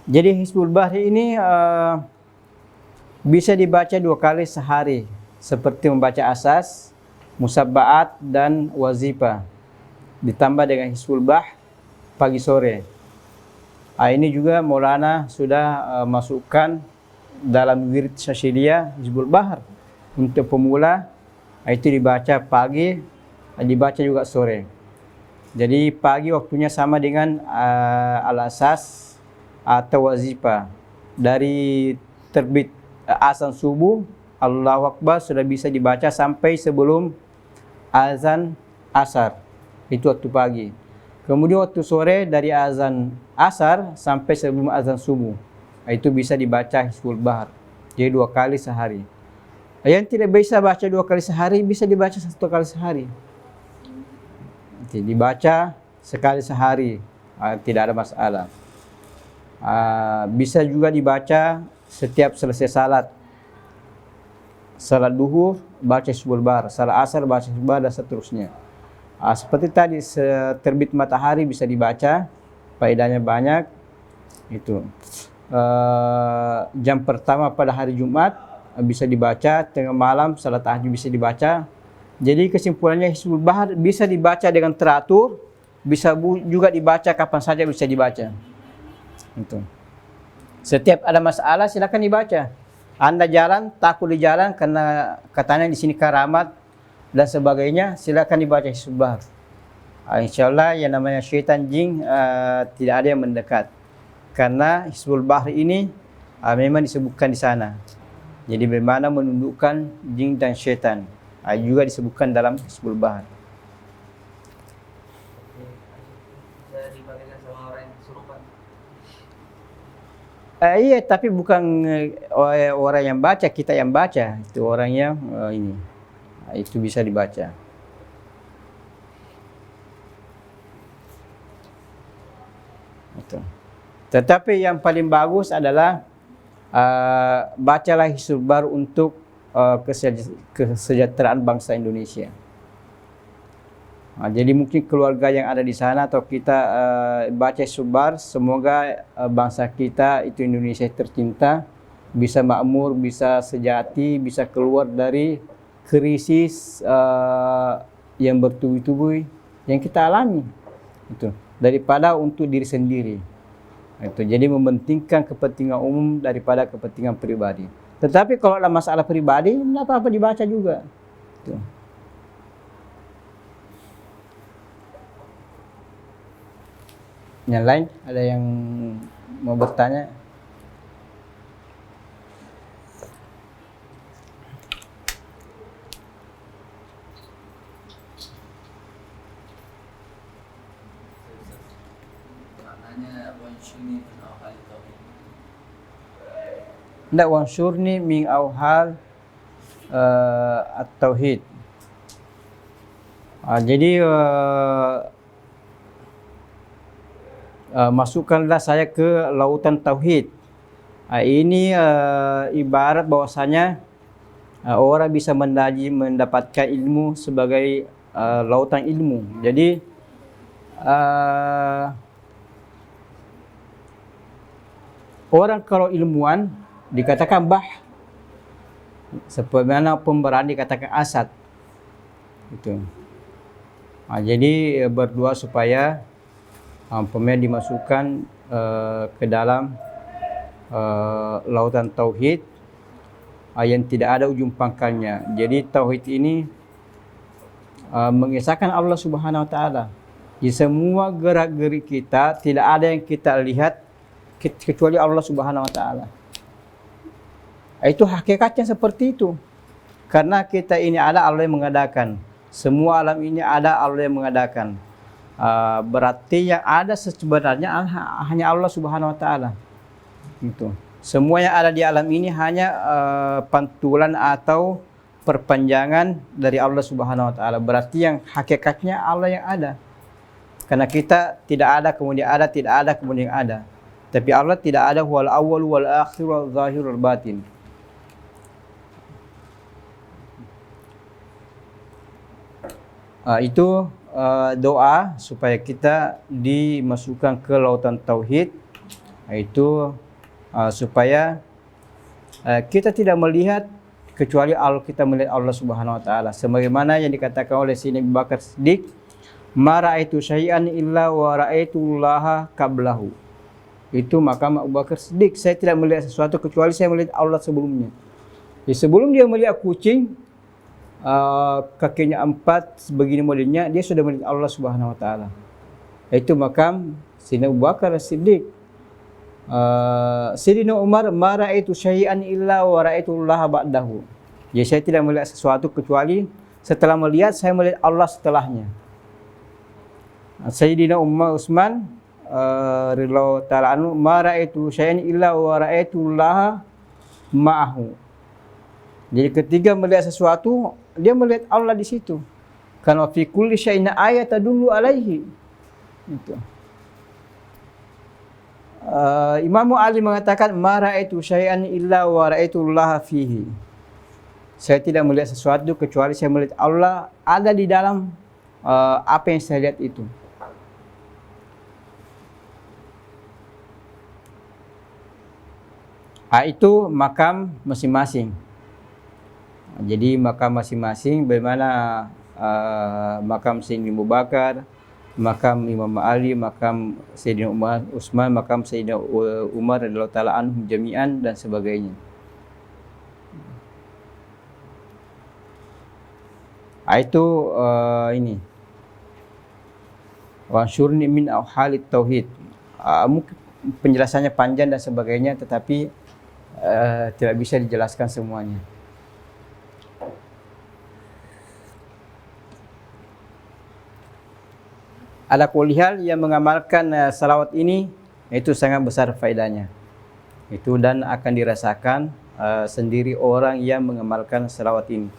Jadi Hizbul Bahr ini bisa dibaca 2 kali sehari, seperti membaca asas, musabbaat dan wazifah. Ditambah dengan Hizbul Bahr pagi sore. Ini juga Maulana sudah masukkan dalam wirid Syadziliyah Hizbul Bahr untuk pemula. Itu dibaca pagi, dibaca juga sore. Jadi pagi waktunya sama dengan al-asas atau wazifah. Dari terbit azan subuh, Allahu Akbar sudah bisa dibaca sampai sebelum azan asar. Itu waktu pagi. Kemudian waktu sore dari azan asar sampai sebelum azan subuh. Itu bisa dibaca Hizbul Bahr. Jadi 2 kali sehari. Yang tidak bisa baca 2 kali sehari, bisa dibaca 1 kali sehari. Dibaca sekali sehari, tidak ada masalah. Bisa juga dibaca setiap selesai salat. Salat duhur, baca Hizbul Bahr. Salat asar, baca Hizbul Bahr dan seterusnya. Seperti tadi, terbit matahari bisa dibaca, faedahnya banyak. Itu. Jam pertama pada hari Jumat, bisa dibaca, tengah malam salat tahajud bisa dibaca. Jadi kesimpulannya Hizbul Bahr bisa dibaca dengan teratur, bisa juga dibaca kapan saja bisa dibaca. Itu. Setiap ada masalah silakan dibaca. Anda jalan, takut di jalan karena katanya di sini karamat dan sebagainya, silakan dibaca Hizbul Bahr. InsyaAllah yang namanya syaitan jin tidak ada yang mendekat. Karena Hizbul Bahri ini memang disebutkan di sana. Jadi bagaimana menundukkan jin dan syaitan juga disebutkan dalam Hizbul Bahri. Bisa dibagikan sama orang yang kesurupan. Iya, tapi bukan orang yang baca, kita yang baca. Itu orang yang ini. Itu bisa dibaca. Itu. Tetapi yang paling bagus adalah bacalah Hizbul Bahri untuk kesejahteraan bangsa Indonesia. Jadi mungkin keluarga yang ada di sana atau kita baca Hizbul Bahri, semoga bangsa kita itu Indonesia tercinta bisa makmur, bisa sejati, bisa keluar dari krisis yang bertubi-tubi yang kita alami. Itu daripada untuk diri sendiri. Itu jadi mementingkan kepentingan umum daripada kepentingan pribadi. Tetapi kalau ada masalah pribadi, tidak apa-apa dibaca juga. Itu. Yang lain ada yang mau bertanya? Tidak, wansurni min awhal at-tauhid. Jadi masukkanlah saya ke lautan tauhid. Ini ibarat bahwasanya orang bisa mendapatkan ilmu sebagai lautan ilmu. Jadi orang kalau ilmuwan dikatakan bah, sebagaimana pemberani dikatakan asad. Itu. Jadi berdoa supaya pemain dimasukkan ke dalam lautan tauhid yang tidak ada ujung pangkalnya. Jadi tauhid ini mengesahkan Allah Subhanahu wa taala. Di semua gerak-gerik kita tidak ada yang kita lihat kecuali Allah Subhanahu wa taala. Itu hakikatnya seperti itu. Karena kita ini ada Allah yang mengadakan. Semua alam ini ada Allah yang mengadakan. Berarti yang ada sebenarnya hanya Allah Subhanahu wa taala. Itu. Semua yang ada di alam ini hanya pantulan atau perpanjangan dari Allah Subhanahu wa taala. Berarti yang hakikatnya Allah yang ada. Karena kita tidak ada kemudian ada, tidak ada kemudian ada. Tapi Allah tidak ada, wal awwal wal akhir wal zahir wal batin. Itu doa supaya kita dimasukkan ke lautan tauhid. Itu supaya kita tidak melihat kecuali kita melihat Allah Subhanahu wa taala. Sebagaimana yang dikatakan oleh Sayyidina Abu Bakar Siddiq, "Ma ra'aitu syai'an illa wa ra'aitullaha qablahu." Itu makam Abu Bakar Siddiq. Saya tidak melihat sesuatu kecuali saya melihat Allah sebelumnya. Jadi sebelum dia melihat kucing, kakinya 4 begini modelnya, dia sudah melihat Allah Subhanahu wa taala. Itu makam Sayyidina Abu Bakar Siddiq. Sayyidina Umar, "Ma ra'aitu syai'an illa wa ra'aitullaha ba'dahu." Jadi saya tidak melihat sesuatu kecuali setelah melihat saya melihat Allah setelahnya. Sayyidina Utsman radhiyallahu ta'ala anhu, "Ma ra'aitu syai'an illa wa ra'aitullaha ma'ahu." Jadi ketika melihat sesuatu, dia melihat Allah di situ. Karena fi kulli syai'in ayatun tadullu alaihi. Itu. Imam Ali mengatakan, "Ma ra'aitu syai'an illa wa ra'aitullaha fihi." Saya tidak melihat sesuatu kecuali saya melihat Allah ada di dalam apa yang saya lihat itu. Itu makam masing-masing. Jadi makam masing-masing, bagaimana makam Sayyidina Abu Bakar, makam Imam Ali, makam Sayyidina Utsman, makam Sayyidina Umar radhiyallahu ta'ala anhum jami'an dan sebagainya. Itu ini. Wa ansyurni min auhalit tauhid. Mungkin penjelasannya panjang dan sebagainya, tetapi tidak bisa dijelaskan semuanya. Ala kulli hal yang mengamalkan salawat ini itu sangat besar faedahnya. Itu dan akan dirasakan sendiri orang yang mengamalkan salawat ini.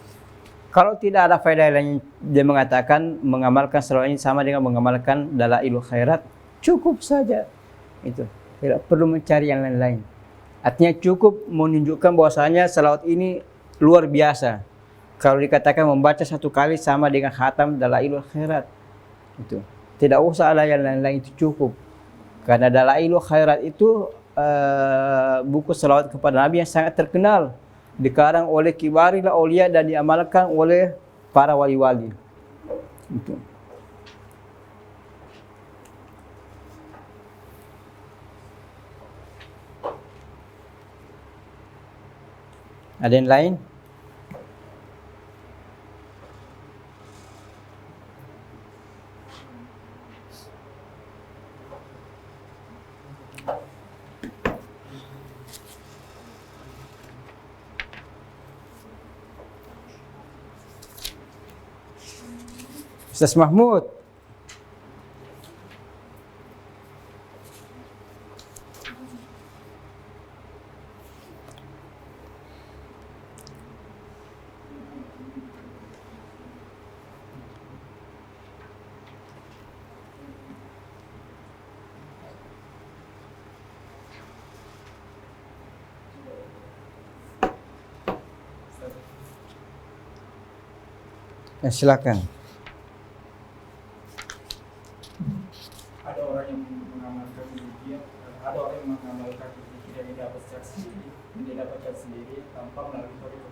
Kalau tidak ada faedah lain, dia mengatakan mengamalkan salawat ini sama dengan mengamalkan dalailul khairat, cukup saja. Itu tidak perlu mencari yang lain-lain. Artinya cukup menunjukkan bahwasanya salawat ini luar biasa. Kalau dikatakan membaca satu kali sama dengan khatam dalailul khairat, itu tidak usah ada yang lain-lain, itu cukup. Karena dalailul khairat itu buku salawat kepada Nabi yang sangat terkenal, dikarang oleh kibaril aulia dan diamalkan oleh para wali-wali. Itu. Ada yang lain? Ustaz Mahmud. Silakan. Ada orang yang mengamalkan zikir, ada orang yang mengamalkan zikir yang dia dapatkan sendiri, tanpa melalui toriko.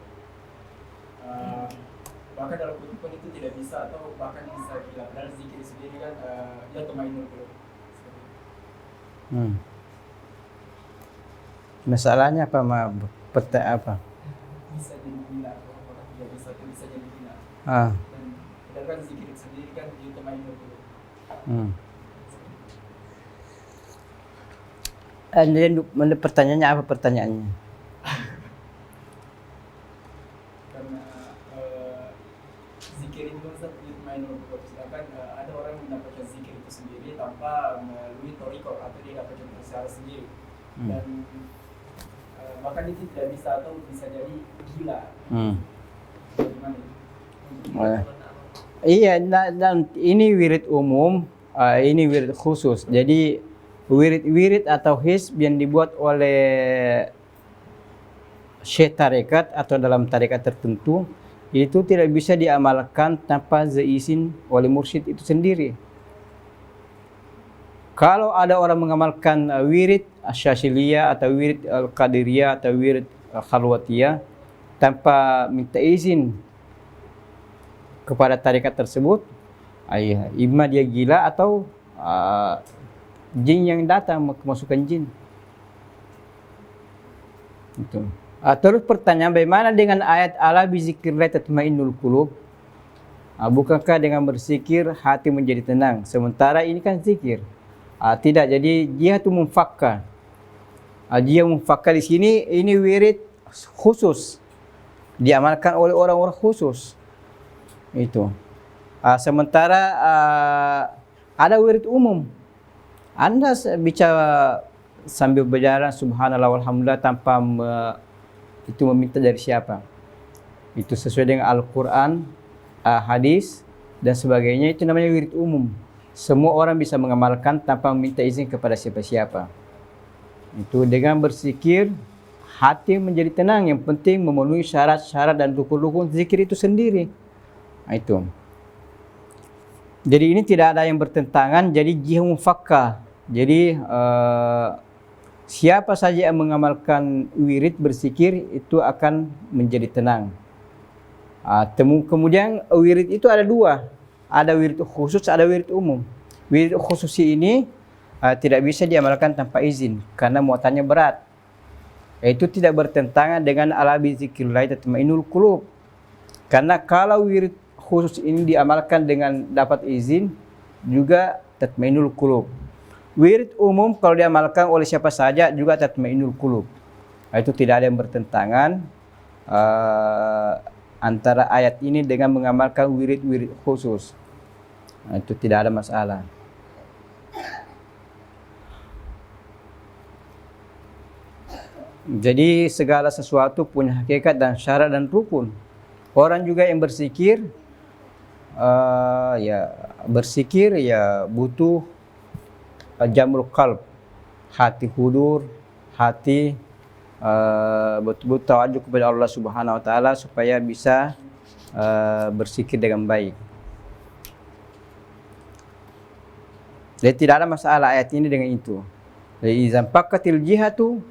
Bahkan dalam kutub itu tidak bisa, atau bahkan bisa gila. Padahal zikir sendiri kan dia tumainul qulub. Masalahnya apa, apa? Bisa jadi gila, apakah tidak bisa jadi gila. Dan sedangkan zikir sendiri kan dia tumainul qulub. Dan pertanyaannya apa pertanyaannya? Karena zikir itu kan main sedangkan ada orang yang mendapatkan zikir itu sendiri tanpa melalui toriko, atau dia dapatkan secara sendiri. Dan bahkan itu tidak bisa, atau bisa jadi gila. Bagaimana itu? Iya, dan ini wirid umum, ini wirid khusus. Jadi wirid-wirid atau hizb yang dibuat oleh syekh tarekat atau dalam tarekat tertentu itu tidak bisa diamalkan tanpa seizin oleh mursyid itu sendiri. Kalau ada orang mengamalkan wirid Asyaziliyah atau wirid Al-Qadiriyah atau wirid Khalwatiyah tanpa minta izin kepada tarekat tersebut, imma dia gila atau jin yang datang kemasukan jin. Itu. Terus pertanyaan, bagaimana dengan ayat ala bizikrillah tatmainnul qulub? Bukankah dengan berzikir hati menjadi tenang? Sementara ini kan zikir. Tidak, jadi jihatu mufakkah. Jihah mufakkah di sini ini wirid khusus, diamalkan oleh orang-orang khusus. Itu. Sementara ada wirid umum. Anda bicara sambil berjalan subhanallah walhamdulillah tanpa itu meminta dari siapa. Itu sesuai dengan Al-Quran, hadis dan sebagainya, itu namanya wirid umum. Semua orang bisa mengamalkan tanpa meminta izin kepada siapa-siapa. Itu dengan berzikir hati menjadi tenang. Yang penting memenuhi syarat-syarat dan rukun-rukun zikir itu sendiri. Itu. Jadi ini tidak ada yang bertentangan. Jadi jihah mufakkah. Jadi siapa saja yang mengamalkan wirid berzikir itu akan menjadi tenang. Kemudian wirid itu ada dua. Ada wirid khusus, ada wirid umum. Wirid khusus ini tidak bisa diamalkan tanpa izin karena muatannya berat. Itu tidak bertentangan dengan ala bizikrillah tatmainnul qulub. Karena kalau wirid khusus ini diamalkan dengan dapat izin juga tatmainul qulub. Wirid umum kalau diamalkan oleh siapa saja juga tatmainul qulub. Itu tidak ada yang bertentangan antara ayat ini dengan mengamalkan wirid-wirid khusus. Itu tidak ada masalah. Jadi segala sesuatu punya hakikat dan syarat dan rukun. Orang juga yang berzikir, berzikir butuh jamul qalb, hati hudur, hati betul-betul tawaduk kepada Allah Subhanahu wa taala supaya bisa berzikir dengan baik. Jadi tidak ada masalah ayat ini dengan itu. Jadi izan pakatil jihatu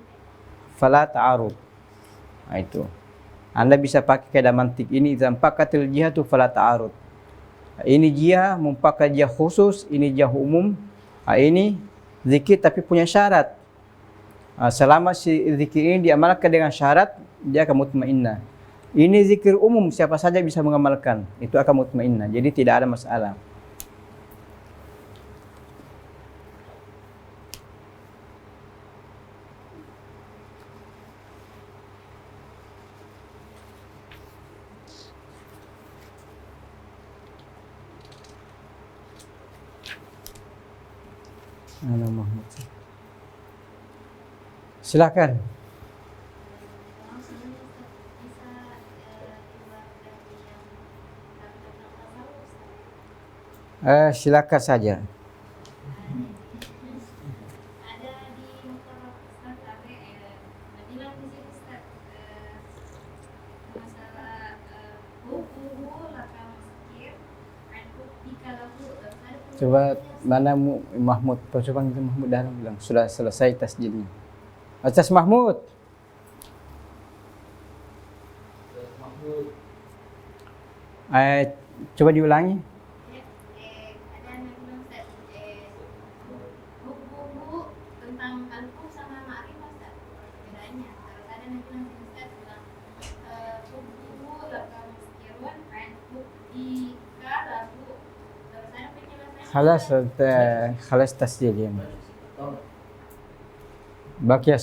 fala ta'arud. Nah, itu. Anda bisa pakai kaidah mantik ini izan pakatil jihatu fala ta'arud. Ini jihah mempakai jihah khusus, ini jihah umum. Ini zikir tapi punya syarat. Selama si zikir ini diamalkan dengan syarat, dia akan mutmainnah. Ini zikir umum, siapa saja bisa mengamalkan, itu akan mutmainnah. Jadi tidak ada masalah. Silakan. Silakan saja. Coba mana Mahmud, coba itu Mahmud dalam bilang sudah selesai tasjilnya. Atas Mahmud. Coba diulangi. Buku-buku tentang al-Qur'an sama ma'rifah Ustaz. Bedanya. Kalau ada nanti Ustaz bilang buku-buku lakam sekirun and buktika lagu. Terus ada penjelasan. خلاص tasjil ya. Baki